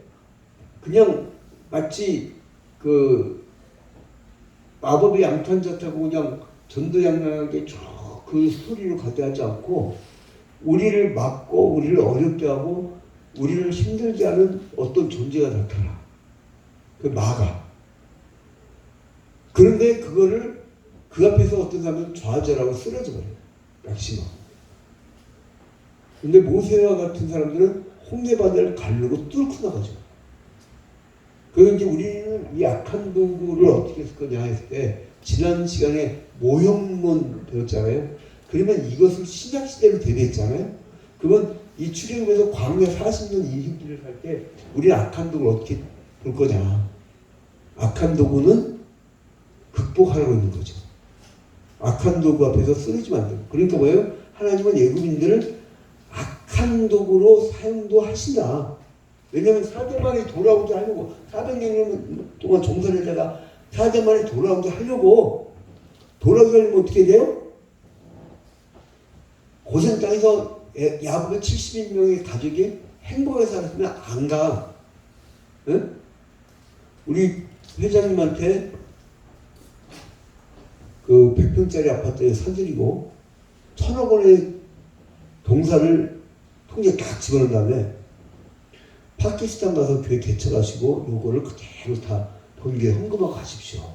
그냥 마치 그 마법의 양탄자타고 그냥 전도양양하게 쭉 그 스토리로 가져가지 않고 우리를 막고 우리를 어렵게 하고 우리를 힘들게 하는 어떤 존재가 나타나. 그 막아. 그런데 그거를 그 앞에서 어떤 사람은 좌절하고 쓰러져 버려요. 낙심하고. 근데 모세와 같은 사람들은 홍해바다를 가르고 뚫고 나가죠. 그래서 이제 우리는 이 악한 도구를 어떻게 쓸 거냐 했을 때 지난 시간에 모형론 배웠잖아요. 그러면 이것을 신약시대로 대비했잖아요. 그러면 이 출애굽에서 광야 40년 인생길을 살 때 우리는 악한 도구를 어떻게 볼 거냐. 악한 도구는 극복하라고 있는 거죠. 악한 도구 앞에서 쓰러지면 안 되고. 그러니까 뭐예요? 하나님은 애굽인들을 악한 도구로 사용도 하신다. 왜냐하면 사대만이 돌아오게 하려고 400년 동안 종살이다가 사대만이 돌아오게 하려고 돌아오게 하려면 어떻게 돼요? 고센 땅에서 야곱의 70명의 가족이 행복하게 살았으면 안 가. 응? 우리 회장님한테 그 100평짜리 아파트에 사드리고 1,000억 원의 동산을 통째로 딱 집어넣은 다음에 파키스탄 가서 교회 개척하시고 요거를 그대로 다 본교에 헌금하고 가십시오.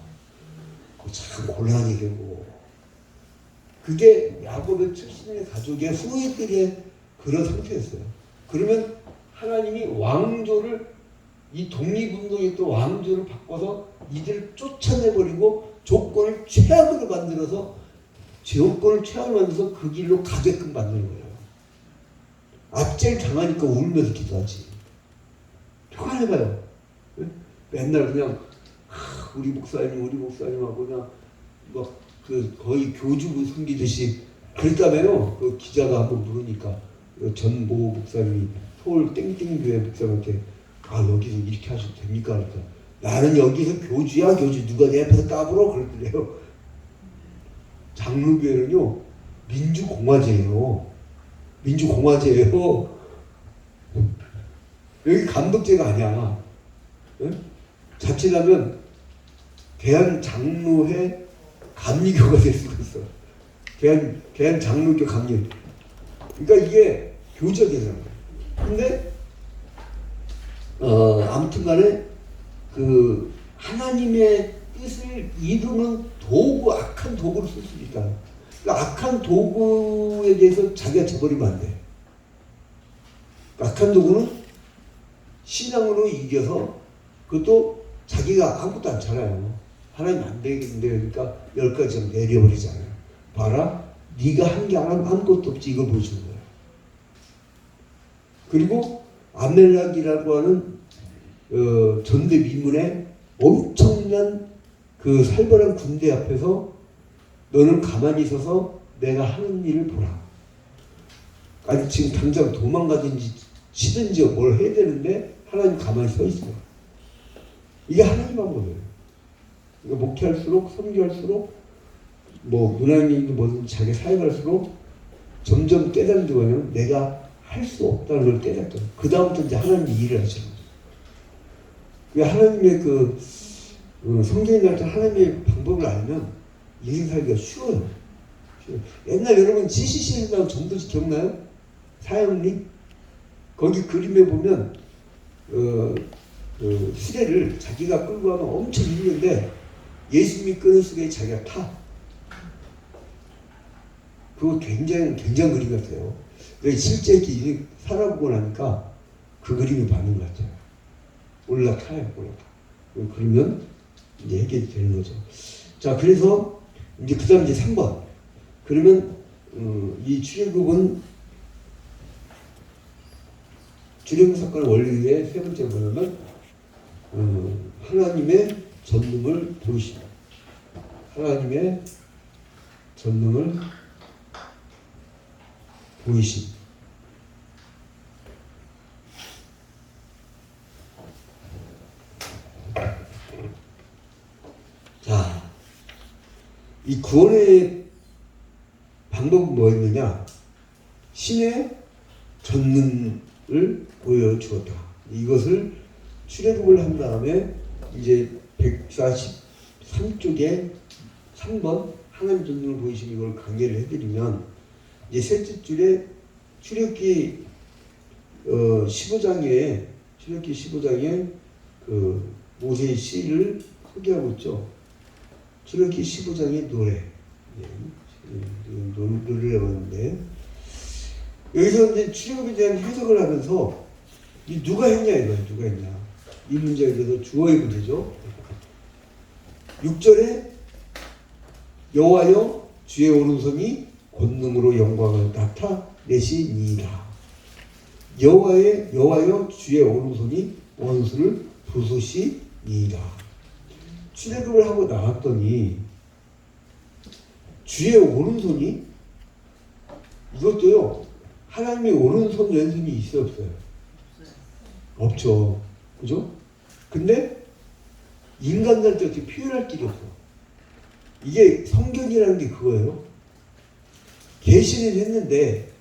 그거 참 곤란한 얘기고 그게 야곱의 70명의 가족의 후예들의 그런 상태였어요. 그러면 하나님이 왕조를 이 독립운동에 또 왕조를 바꿔서 이들을 쫓아내버리고 조건을 최악으로 만들어서 그 길로 가게끔 만드는 거예요. 압제를 당하니까 울면서 기도하지. 평안해봐요. 맨날 그냥 우리 목사님하고 그냥 막 그 거의 교주부 섬기듯이 그랬다며요. 그 기자가 한번 물으니까 전모 목사님이 서울 땡땡교회 목사님한테 여기서 이렇게 하셔도 됩니까? 그러니까 나는 여기서 교주야 교주 누가 내 앞에서 까불어 그러더래요. 장로교회는요 민주공화제예요. 여기 감독제가 아니야. 응? 자칫하면 대한장로회 감리교가 될 수가 있어. 대한장로교 감리. 그러니까 이게 교제가 되는 거야. 근데 아무튼간에 그 하나님의 뜻을 이루는 도구, 악한 도구를 쓸 수 있다. 그러니까 악한 도구에 대해서 자기가 져버리면 안 돼. 악한 도구는 신앙으로 이겨서 그것도 자기가 아무것도 않잖아요. 하나님 안 되겠는데 그러니까 10가지 내려버리잖아요. 봐라, 네가 한 게 아무것도 없지 이걸 보여주는 거예요. 그리고 아멜락이라고 하는 전대미문의 엄청난 그 살벌한 군대 앞에서 너는 가만히 있어서 내가 하는 일을 보라. 아니 지금 당장 도망가든지 치든지 뭘 해야 되는데 하나님 가만히 서 있어요. 이게 하나님 방법이에요. 그러니까 목회할수록 선교할수록 뭐 문화인도 뭐든 자기 사역할수록 점점 깨닫는 거는 내가 할 수 없다는 걸 깨닫죠. 그 다음부터 이제 하나님이 일을 하시는 거죠. 하나님의 그 성경에 나왔던 하나님의 방법을 알면 인생 살기가 쉬워요. 옛날 여러분 GCC 한다고 정도지 기억나요? 사형리? 거기 그림에 보면 수레를 자기가 끌고 가면 엄청 힘든데 예수님이 끄는 수레에 자기가 타. 그거 굉장히 그림 같아요. 실제 이렇게 살아보고 나니까 그 그림이 맞는 것 같아요. 올라타요. 그러면 이제 해결이 되는 거죠. 자, 그래서 이제 그 다음 이제 3번. 그러면 이 출애굽은 출애굽 사건의 원리의 세 번째 뭐냐면 하나님의 전능을 보이심. 하나님의 전능을 보이심. 자, 이 구원의 방법은 뭐였느냐? 신의 전능을 보여주었다. 이것을 출애굽을 한 다음에 이제 143쪽에 3번 하나님 전능을 보이심 이걸 강의를 해드리면 이제 셋째 줄에 출애굽기 15장에 그 모세의 시를 소개하고 있죠. 출애굽기 15장의 노래. 노래라고 하는데 여기서 이제 출애굽에 대한 해석을 하면서 이 누가 했냐 이거예요. 누가 했냐. 이 문제에 대해서 주어의 문제죠. 6절에 여호와여 주의 오른손이 권능으로 영광을 나타내시니라. 여호와여 주의 오른손이 원수를 부수시니라. 출애굽을 하고 나왔더니 주의 오른손이 이것도요. 하나님의 오른손 왼손이 있어요 없어요? 없죠. 그죠? 근데 인간들한테 어떻게 표현할 길이 없어. 이게 성경이라는 게 그거예요. 계시는 했는데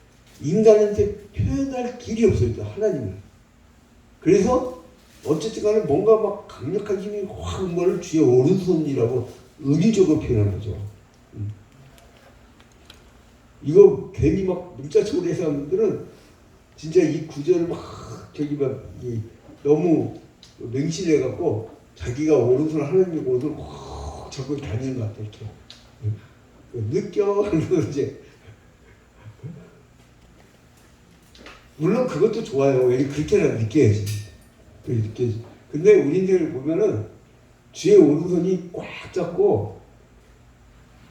인간한테 표현할 길이 없어요. 하나님을. 그래서 어쨌든 간에 뭔가 막 강력한 힘이 확 뭐를 주의 오른손이라고 의미적으로 표현한 거죠. 이거 괜히 막 문자적으로 해서 사람들은 진짜 이 구절을 막 저기 막 너무 맹신해갖고 자기가 오른손 하나님의 오른손을 확 잡고 다니는 것 같아. 이렇게 느껴. 그러면서 이제 물론 그것도 좋아요. 왜 그렇게라도 느껴야지. 그렇게 느껴야지. 근데 우리들 보면은 주의 오른손이 꽉 잡고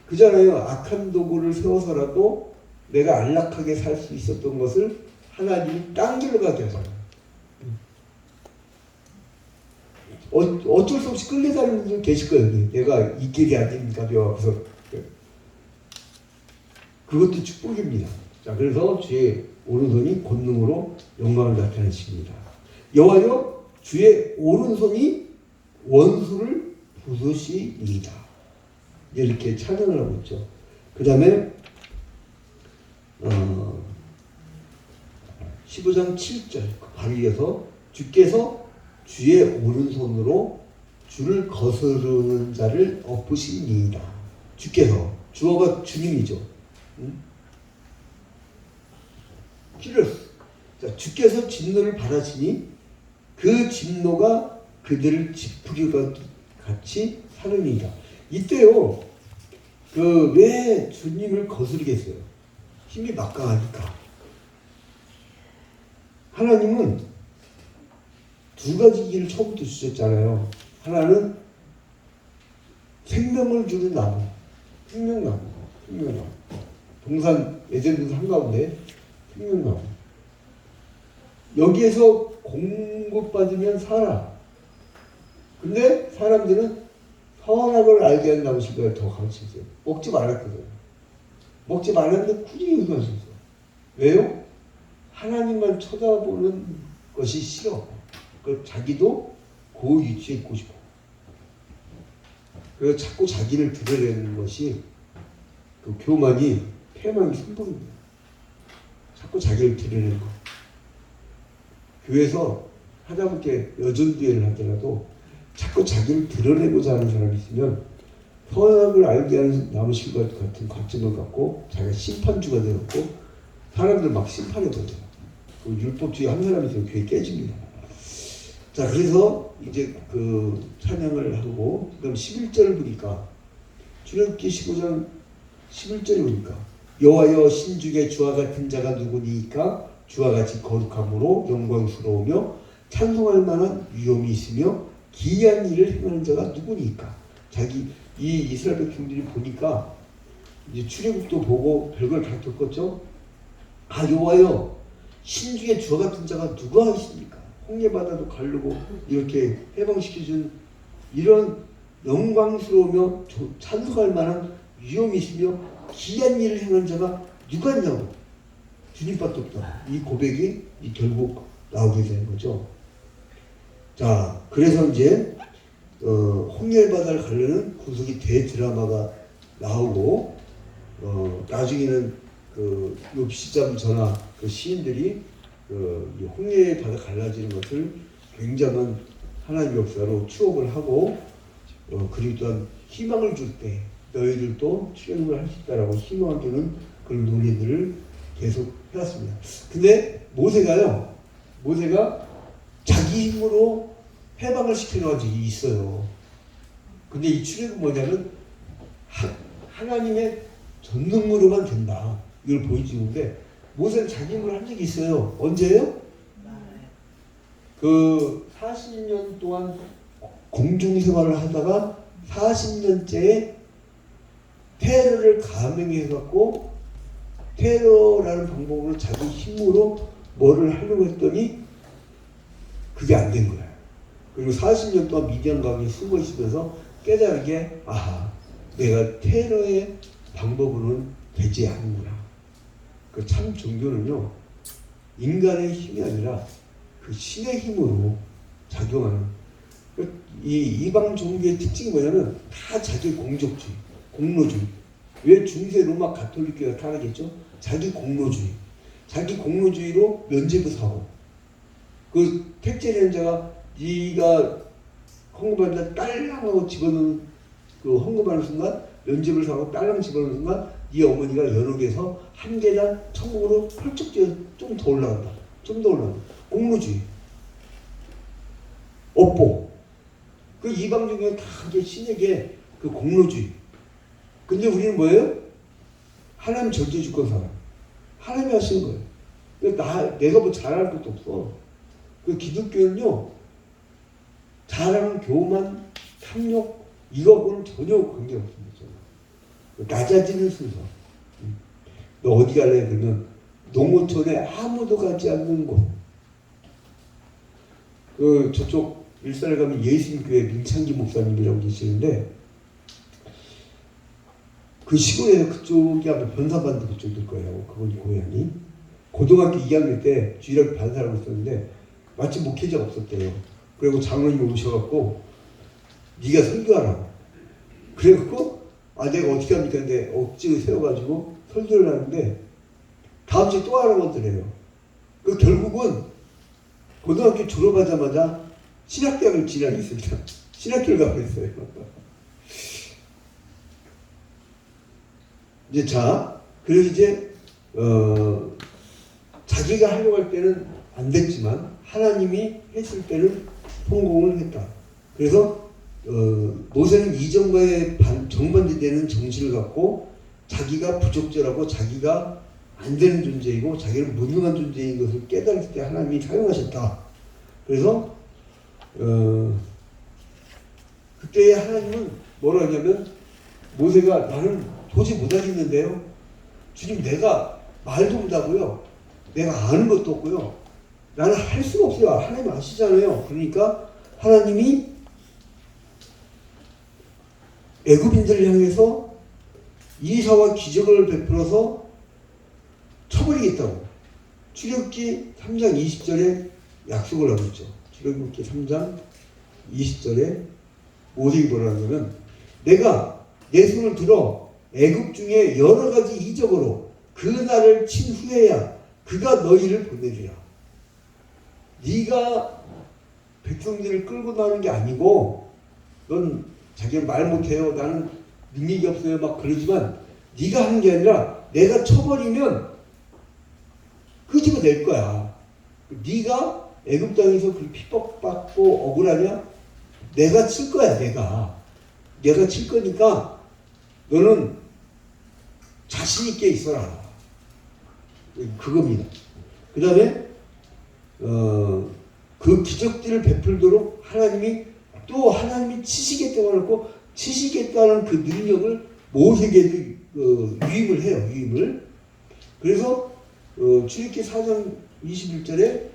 그잖아요. 악한 도구를 세워서라도 내가 안락하게 살 수 있었던 것을 하나님이 딴 길로 가게 하잖아요. 어쩔 수 없이 끌려다니는 분들 계실 거예요. 내가 이 길이 아닙니까? 그래서 그것도 축복입니다. 자, 그래서 주의 오른손이 권능으로 영광을 나타내십니다. 여호와여 주의 오른손이 원수를 부수시니이다. 이렇게 찬양을 하고 있죠. 그 다음에 15장 7절 바로 이어서 주께서 주의 오른손으로 주를 거스르는 자를 엎으시니이다. 주께서 주어가 주님이죠. 자, 주께서 진노를 받으시니 그 진노가 그들을 짚으리와 같이 사르니이다. 이때요, 왜 주님을 거스르겠어요? 힘이 막강하니까. 하나님은 두 가지 길을 처음부터 주셨잖아요. 하나는 생명을 주는 나무, 생명나무. 동산, 예전 동산 한가운데 생명나무. 여기에서 공급받으면 살아. 근데 사람들은 선악을 알게 하는 나무 실과를 더 가르치세요. 먹지 말았거든요. 먹지 말았는데 굳이 의존하셨어요. 왜요? 하나님만 쳐다보는 것이 싫어. 자기도 그 위치에 있고 싶어. 그래서 자꾸 자기를 드러내는 것이 그 교만이 패망의 선봉입니다. 자꾸 자기를 드러내는 거. 교회에서 하다못해 여전교회를 하더라도 자꾸 자기를 드러내고자 하는 사람이 있으면 선악을 알게 하는 나무실과 같은 관점을 갖고 자기가 심판주가 되었고 사람들 막 심판해버려요. 그 율법주의 한 사람이 있으면 교회 깨집니다. 자, 그래서 이제 그 찬양을 하고 그다음 11절을 보니까 출애굽기 15장 11절을 보니까 여호와여 신중에 주와 같은 자가 누구니까 주와 같이 거룩함으로 영광스러우며 찬송할 만한 위엄이 있으며 기이한 일을 행하는 자가 누구니까. 자기 이 이스라엘 백성들이 보니까 이제 출애굽도 보고 별걸 다 겪었죠. 아, 여호와여 신중에 주와 같은 자가 누가 있습니까? 홍해바다도 가르고 이렇게 해방시켜준 이런 영광스러우며 찬송할 만한 위엄이 있으며 기이한 일을 행하는 자가 누가 있냐고. 주님밖에 없다. 이 고백이 결국 나오게 되는 거죠. 자, 그래서 이제 홍해바다를 가르는 구속이 대드라마가 나오고 나중에는 그 욥시장 전하 그 시인들이 이 홍해바다 갈라지는 것을 굉장한 하나님의 역사로 추억을 하고 그리고 또한 희망을 줄 때 너희들도 출애굽을 할 수 있다라고 희망을 주는 그런 논의들을 계속 해왔습니다. 근데 모세가 자기 힘으로 해방을 시켜놓은 적이 있어요. 근데 이 출애굽은 뭐냐면 하나님의 전능으로만 된다. 이걸 보여주는데 모세는 자기 힘으로 한 적이 있어요. 언제요? 그 40년 동안 공중생활을 하다가 40년째에 테러를 감행해갖고 테러라는 방법으로 자기 힘으로 뭐를 하려고 했더니 그게 안 된 거야. 그리고 40년 동안 미디안 강에 숨어 있으면서 깨달게 아하, 내가 테러의 방법으로는 되지 않는구나. 그 참 종교는요, 인간의 힘이 아니라 그 신의 힘으로 작용하는 이 이방 종교의 특징이 뭐냐면 다 자기 공적주의, 공로주의. 왜 중세 로마 가톨릭교회가 타락했죠? 자기 공로주의. 자기 공로주의로 면죄부 사고. 그 택제 내는 자가 네가 헌금받는다 딸랑하고 집어넣는 그 헌금하는 순간 면죄부를 사고 딸랑 집어넣는 순간 네 어머니가 연옥에서 한 계단 천국으로 펄쩍 뛰어 좀 더 올라간다. 좀 더 올라간다. 공로주의. 업보. 그 이방 중에 다 신에게 그 공로주의. 근데 우리는 뭐예요? 하나님 절대주권 사람. 하나님이 하시는 거예요. 내가 뭐 잘할 것도 없어. 그 기독교는요, 잘하는 교만, 탐욕, 이거하고는 전혀 관계없습니다. 낮아지는 순서. 너 어디 갈래? 그러면 농어촌에 아무도 가지 않는 곳. 저쪽 일산에 가면 예수님교회 민창기 목사님이라고 계시는데, 그 시골에서 그쪽이 아마 변사반도 그쪽일 거예요. 그분이 고향이. 고등학교 2학년 때 주일학교 반사라고 있었는데 마침 목회자가 없었대요. 그리고 장로님이 오셔갖고 네가 설교하라. 그래갖고 내가 어떻게 합니까? 근데 억지로 세워가지고 설교를 하는데 다음 주에 또 하라고 하더래요. 결국은 고등학교 졸업하자마자 신학대학을 진학했습니다. 신학교를 가고 있어요. 그래서 이제 자기가 하려고 할 때는 안 됐지만 하나님이 했을 때는 성공을 했다. 그래서 모세는 이전과의 정반대되는 정신을 갖고 자기가 부적절하고 자기가 안 되는 존재이고 자기는 무능한 존재인 것을 깨달을 때 하나님이 사용하셨다. 그래서 그때 하나님은 뭐라 하냐면 모세가 나는 도저히 못하겠는데요. 주님 내가 말도 못하고요. 내가 아는 것도 없고요. 나는 할 수가 없어요. 하나님 아시잖아요. 그러니까 하나님이 애굽인들을 향해서 이사와 기적을 베풀어서 쳐버리겠다고 출애굽기 3장 20절에 약속을 하고 있죠. 출애굽기 3장 20절에 모세가 뭐라 하냐면 내가 내 손을 들어 애굽 중에 여러 가지 이적으로 그 나를 친 후에야 그가 너희를 보내리라. 네가 백성들을 끌고 나오는 게 아니고 넌 자기는 말 못해요. 나는 능력이 없어요. 막 그러지만 네가 하는 게 아니라 내가 쳐버리면 끄집어낼 거야. 네가 애굽 땅에서 그 핍박받고 억울하냐? 내가 칠 거야. 내가 칠 거니까 너는 자신 있게 있어라. 그겁니다. 그 다음에 그 기적들을 베풀도록 하나님이 치시겠다고 하고 치시겠다는 그 능력을 모세에게 유임을 해요. 유임을. 그래서 출애굽기 4장 21절에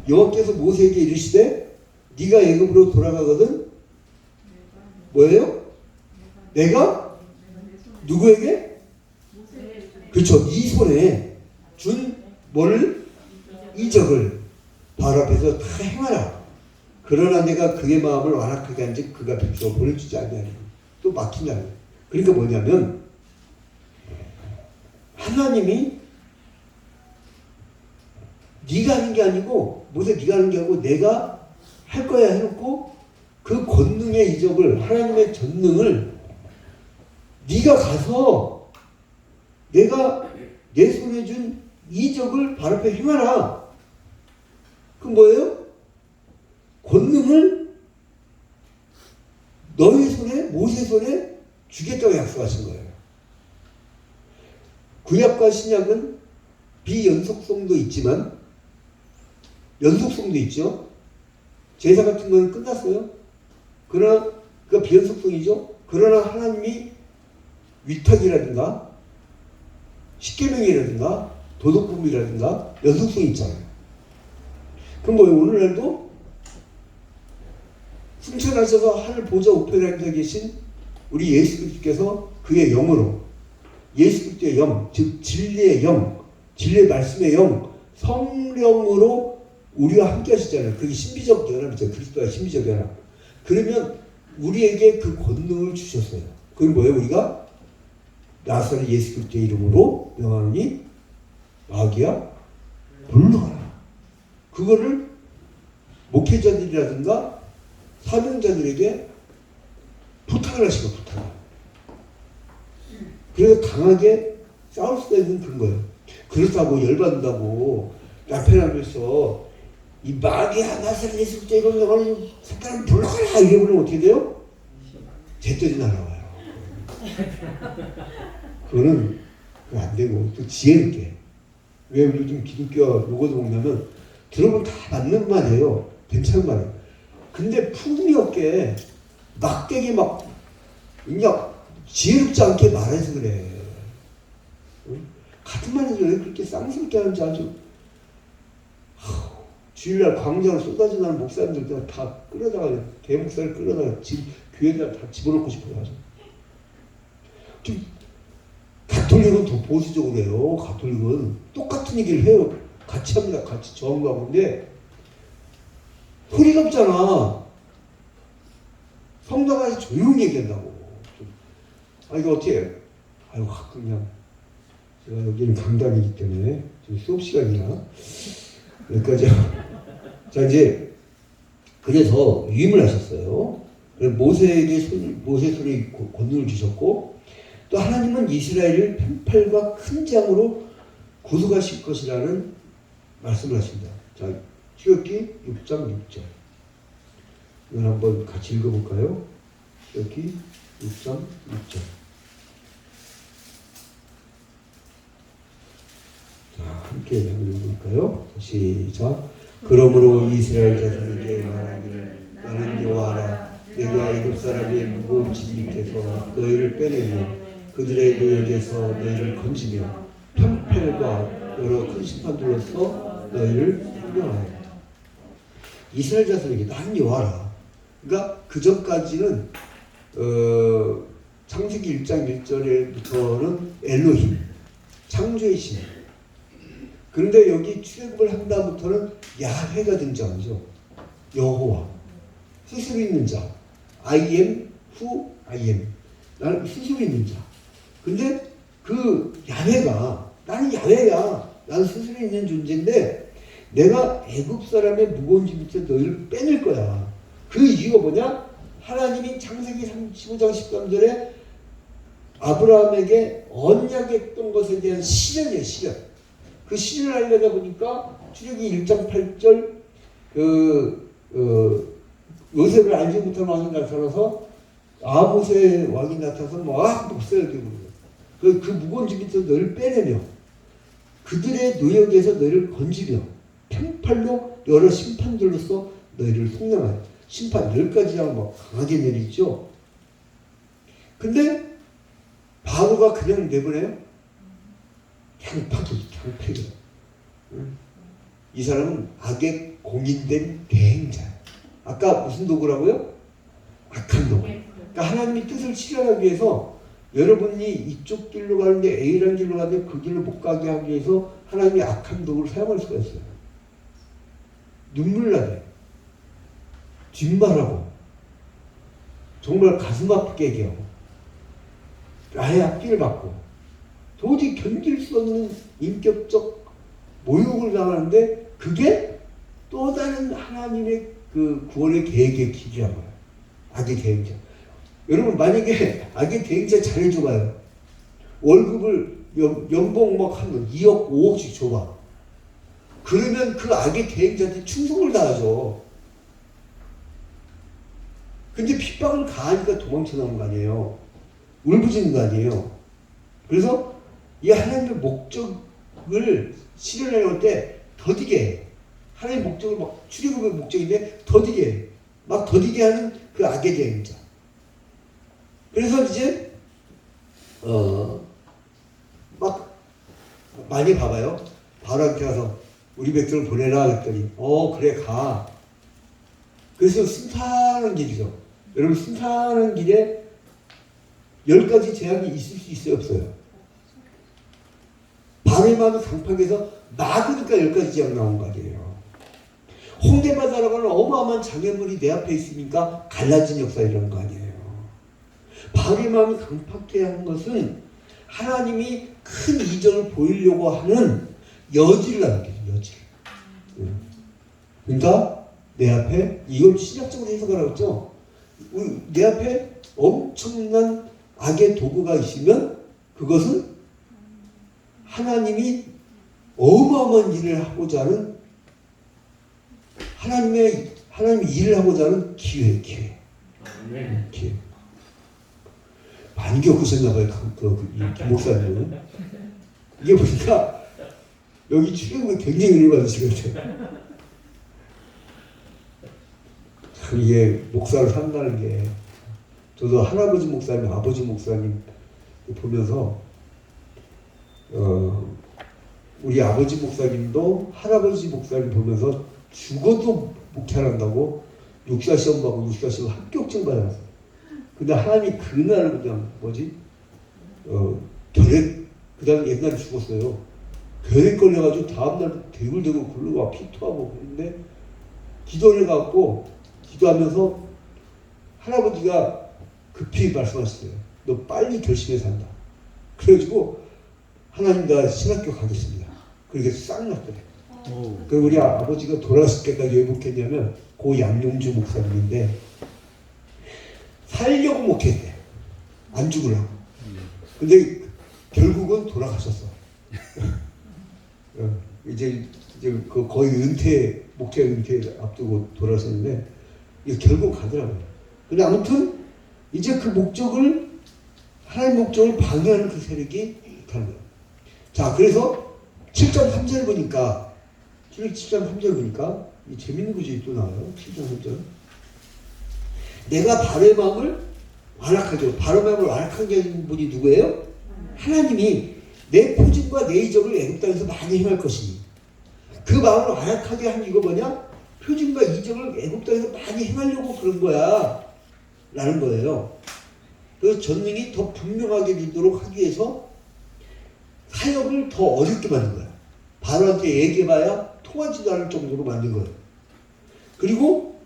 여호와께서 모세에게 이르시되 네가 애굽으로 돌아가거든 뭐예요? 내가 누구에게? 그렇죠. 이 손에 준 뭐를? 이적을 바로 앞에서 다 행하라. 그러나 내가 그의 마음을 완악하게 한즉 그가 백성을 보내주지 아니하리니. 또 막히냐. 그러니까 뭐냐면 하나님이 네가 하는 게 아니고 모세 네가 하는 게 아니고 내가 할 거야 해놓고 그 권능의 이적을 하나님의 전능을 네가 가서 내가 내 손에 준 이적을 바로 앞에 행하라. 그럼 뭐예요? 권능을 너희 손에 모세 손에 주겠다고 약속하신 거예요. 구약과 신약은 비연속성도 있지만 연속성도 있죠. 제사 같은 건 끝났어요. 그러나 그가 비연속성이죠. 그러나 하나님이 위탁이라든가 십계명이라든가 도덕법이라든가 연속성이 있잖아요. 그럼 뭐예요? 오늘날도 승천하셔서 하늘 보좌 우편에 앉아 계신 우리 예수 그리스도께서 그의 영으로 예수 그리스도의 영, 즉 진리의 영, 진리의 말씀의 영, 성령으로 우리와 함께 하시잖아요. 그게 신비적 연합이죠. 그리스도와 신비적 연합. 그러면 우리에게 그 권능을 주셨어요. 그건 뭐예요? 우리가 나사렛 예수 그리스도의 이름으로 명하니 마귀야 물러가라. 그거를 목회자들이라든가 사명자들에게 부탁을 하시고 부탁을. 그래서 강하게 싸울 수가 있는 그런 거예요. 그렇다고 열받는다고 남편 앞에서 이 마귀야 나사렛 예수 그리스도 이런 명하니 사탄을 불러가라 이러면 어떻게 돼요? 잿더리 날아와요. 그거는 안 되고 또 지혜 있게. 왜 요즘 기독교 로고도 보면 들어보면 다 맞는 말이에요. 괜찮은 말이에요. 근데 품이 없게 막대기 막 그냥 지혜롭지 않게 말해서 그래. 응? 같은 말인데 왜 그렇게 쌍스럽게 하는지 아주 주일날 광장으로 쏟아지는 목사님들 다 끌어다가 대목사를 끌어다가 교회에다 다 집어넣고 싶어요. 아주. 좀 가톨릭은 더 보수적으로 해요. 가톨릭은 똑같은 얘기를 해요. 같이 합니다. 같이 저항하고. 근데 소리가 없잖아. 성당 안에서 조용히 얘기한다고. 아 이거 어떻게 해? 아유 가끔 그냥 제가 여기는 강단이기 때문에 지금 수업 시간이라 여기까지. 자 이제 그래서 위임을 하셨어요. 모세에게 모세 손에 권능을 주셨고 또 하나님은 이스라엘을 편팔과 큰 재앙으로 구속하실 것이라는 말씀을 하십니다. 자 출애굽기 6장 6절 이걸 한번 같이 읽어볼까요? 출애굽기 6장 6절. 자 함께 한번 읽어볼까요? 시작. 그러므로 이스라엘 자손에게 말하기를 나는 여호와라. 내가 애굽 사람의 무거운 짐 밑에서 너희를 빼내며 그들의 노역에서 너희를 건지며 편팔과 여러 큰 심판들로서 너희를 훈련하여. 이스라엘 자손에게 나는 여호와라. 그러니까 그 전까지는 창세기 1장 1절에부터는 엘로힘 창조의 신. 그런데 여기 출애굽을 한 다음부터는 야훼가 등장하죠. 여호와 스스로 있는 자. I am who I am. 나는 스스로 있는 자. 근데 그 야훼가 나는 야훼야. 나는 스스로 있는 존재인데 내가 애굽 사람의 무거운 짐 밑에 너희를 빼낼 거야. 그 이유가 뭐냐? 하나님이 창세기 15장 13절에 아브라함에게 언약했던 것에 대한 실현이에요. 실현. 그 실현을 하려다 보니까 출애굽기 1장 8절 요셉을 알지 못한 왕이 나타나서 아모스의 왕이 나타나서 막 목사를 들고 그 무거운 짐 밑에서 너를 빼내며 그들의 노역에서 너를 건지며 편팔로 여러 심판들로서 너희를 속량하여. 심판 10가지랑 막 강하게 내리죠. 근데 바로가 그냥 내보내요? 그냥 패겨. 이 사람은 악에 공인된 대행자야. 아까 무슨 도구라고요? 악한 도구. 그러니까 하나님의 뜻을 실현하기 위해서 여러분이 이쪽 길로 가는데 A라는 길로 가는데 그 길로 못 가게 하기 위해서 하나님이 악한 도구를 사용할 수가 있어요. 눈물 나게 뒷말하고 정말 가슴 아프게 얘기하고 나의 앞길을 받고 도저히 견딜 수 없는 인격적 모욕을 당하는데 그게 또 다른 하나님의 그 구원의 계획의 길이란 말이에요. 악의 계획자. 여러분 만약에 악의 계획자 잘해줘봐요. 월급을 연봉 막 한 2억 5억씩 줘봐. 그러면 그 악의 계획자한테 충성을 다하죠. 근데 핍박을 가하니까 도망쳐 나온 거 아니에요. 울부짖는 거 아니에요. 그래서 이 하나님의 목적을 실현하려고 할 때 더디게 해. 하나님의 목적을 막 출애굽의 목적인데 더디게 해. 막 더디게 하는 그 악의 계획자. 그래서 이제 막 많이 봐봐요. 바로한테 가서 우리 백성을 보내라 했더니 그래 가. 그래서 순탄한 길이죠. 여러분 순탄한 길에 10가지 재앙이 있을 수 있어요 없어요? 바로의 마음이 강팍해서 막으니까 10가지 재앙 나온 거 아니에요. 홍대바다라고 하는 어마어마한 장애물이 내 앞에 있으니까 갈라진 역사 이런 거 아니에요. 바로의 마음이 강팍해야 하는 것은 하나님이 큰 이적을 보이려고 하는 여지를 하는 거죠. 여지. 그러니까 내 앞에 이걸 신학적으로 해석하라고 했죠. 내 앞에 엄청난 악의 도구가 있으면 그것은 하나님이 어마어마한 일을 하고자 하는 하나님의 일을 하고자 하는 기회. 많이 겪으셨나 봐요. 이 목사님은. 이게 보니까 여기 출애굽에 굉장히 은혜 받으시거든요. 참 이게 목사를 산다는 게 저도 할아버지 목사님, 아버지 목사님 보면서 우리 아버지 목사님도 할아버지 목사님 보면서 죽어도 목회한다고 육사시험 받고 육사시험 합격증 받았어요. 근데 하나님이 그날을 그냥 결핵, 그 다음에 옛날에 죽었어요. 결핵 걸려가지고 다음날 대굴대굴 굴러가 피토하고 그런데 기도를 해갖고 기도하면서 할아버지가 급히 말씀하셨어요. 너 빨리 결심해서 한다. 그래가지고 하나님 나 신학교 가겠습니다. 그렇게 싹 났더래. 그 우리 아버지가 돌아가실 때까지 왜 목했냐면 고 양용주 목사님인데 살려고 목했대. 안 죽으려고. 근데 결국은 돌아가셨어. 이제 그 거의 목회 은퇴 앞두고 돌아섰는데 이게 결국 가더라고요. 근데 아무튼 이제 그 목적을 하나님 목적을 방해하는 그 세력이 있다는 거예요. 자, 그래서 7장 3절 보니까 7장 3절 보니까 이 재밌는 구절이 또 나와요. 7장 3절. 내가 바로의 마음을 완악하게, 바로의 마음을 완악하게 하는 분이 누구예요? 하나님이 내 표징과 내 이적을 애굽 땅에서 많이 행할 것이니 그 마음을 완악하게 한 이유가 뭐냐? 표징과 이적을 애굽 땅에서 많이 행하려고 그런 거야 라는 거예요. 그 전능이 더 분명하게 믿도록 하기 위해서 사역을 더 어렵게 만든 거야. 바로한테 얘기해봐야 통하지도 않을 정도로 만든 거예요. 그리고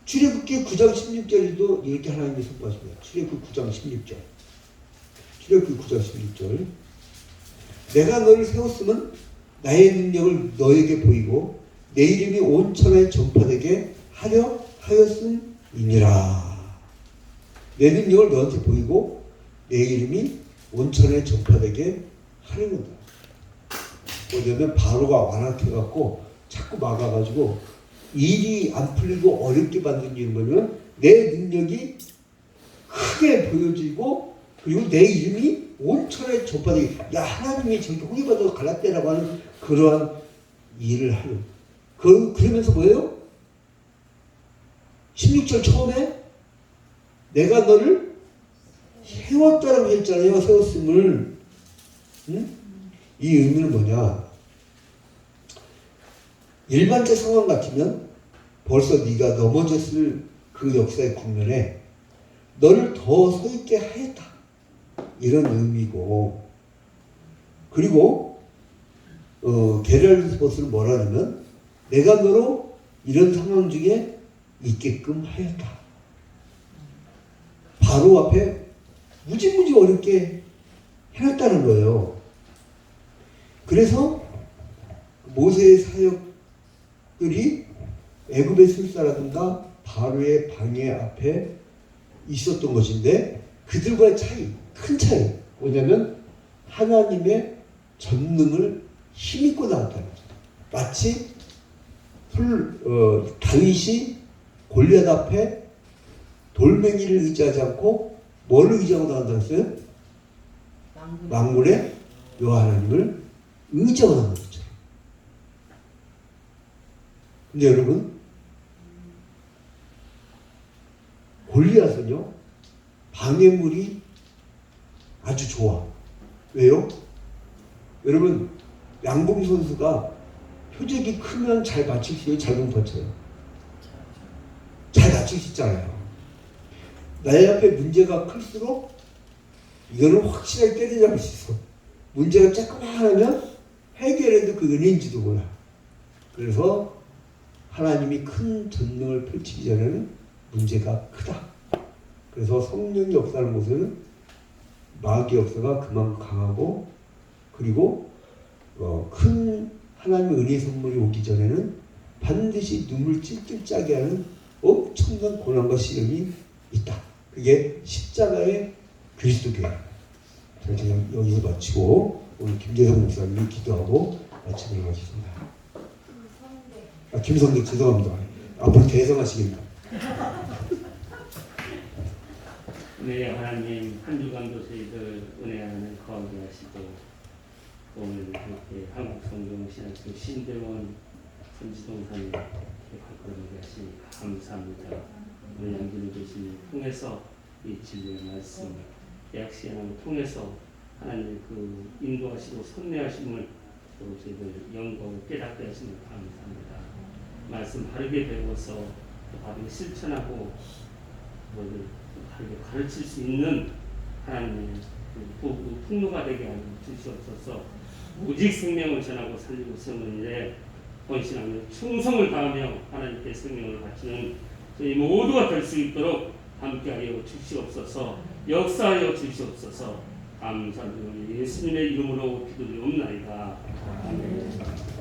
출애굽기 9장 16절에도 이렇게 하나님이 선포하십니다. 출애굽기 9장 16절. 출애굽기 9장 16절. 내가 너를 세웠으면 나의 능력을 너에게 보이고 내 이름이 온 천하에 전파되게 하려 하였음이니라. 내 능력을 너한테 보이고 내 이름이 온 천하에 전파되게 하려는 거야. 뭐냐면 바로가 완악해갖고 자꾸 막아가지고 일이 안 풀리고 어렵게 만든 이유는 뭐냐면 내 능력이 크게 보여지고 그리고 내 이름이 온 천하에 전파되게, 야 하나님이 저렇게 호의받아서 갈라떼라고 하는 그러한 일을 하는. 그러면서 뭐예요? 16절 처음에 내가 너를 세웠다라고 했잖아요. 세웠음을. 응? 이 의미는 뭐냐? 일반적 상황 같으면 벌써 네가 넘어졌을 그 역사의 국면에 너를 더 서 있게 하였다. 이런 의미고, 그리고 게랄리스버스는 뭐라냐면 내가 너로 이런 상황 중에 있게끔 하였다. 바로 앞에 무지무지 어렵게 해놨다는 거예요. 그래서 모세의 사역들이 애굽의 술사라든가 바로의 방해 앞에 있었던 것인데 그들과의 차이, 큰 차이 뭐냐면 하나님의 전능을 힘입고 나왔다는 거죠. 마치 다윗이 골리앗 앞에 돌멩이를 의지하지 않고 뭐를 의지하고 나간다고 했어요? 만군의 여호와 하나님을 의지하고 나간 거죠. 근데 여러분, 골리앗은요 방해물이 아주 좋아. 왜요? 여러분, 양궁 선수가 표적이 크면 잘 맞출 수 있어요? 잘 못 맞춰요? 잘 맞출 수 있잖아요. 나의 앞에 문제가 클수록 이거는 확실하게 때려잡을 수 있어. 문제가 조금만 하면 해결해도 그 은혜인지도 몰라. 그래서 하나님이 큰 전능을 펼치기 전에는 문제가 크다. 그래서 성령이 역사하는 곳에는 마귀 역사가 그만큼 강하고, 그리고 큰 하나님의 은혜 선물이 오기 전에는 반드시 눈물 찔찔 짜게 하는 엄청난 고난과 시련이 있다. 그게 십자가의 그리스도교회입니다. 제가 여기서 마치고 오늘 김재성 목사님이 기도하고 마치도록 하겠습니다. 김성대 죄송합니다. 앞으로 대성하시겠다. 네, 하나님 한 주간도 저희들 은혜 안에 거하게 하시고 오늘 이렇게 한국 성경 신학교 신대원 선지동산에 발걸음하게 하시니 감사합니다. 오늘 양진우 교수님 통해서 이 진리의 말씀 대학 시간을 통해서 하나님 그 인도하시고 선례하심을 또 저희들 연구하고 깨닫게 하시면 감사합니다. 말씀 바르게 배워서 또 바르게 실천하고 그것을 바르게 가르칠 수 있는 하나님의 도구 통로가 되게 하여 주시옵소서. 오직 생명을 전하고 살리고 세우는 일에 헌신하며 충성을 다하며 하나님께 생명을 바치는 저희 모두가 될 수 있도록 함께하여 주시옵소서. 역사하여 주시옵소서. 감사드리며 예수님의 이름으로 기도드리옵나이다. 아멘.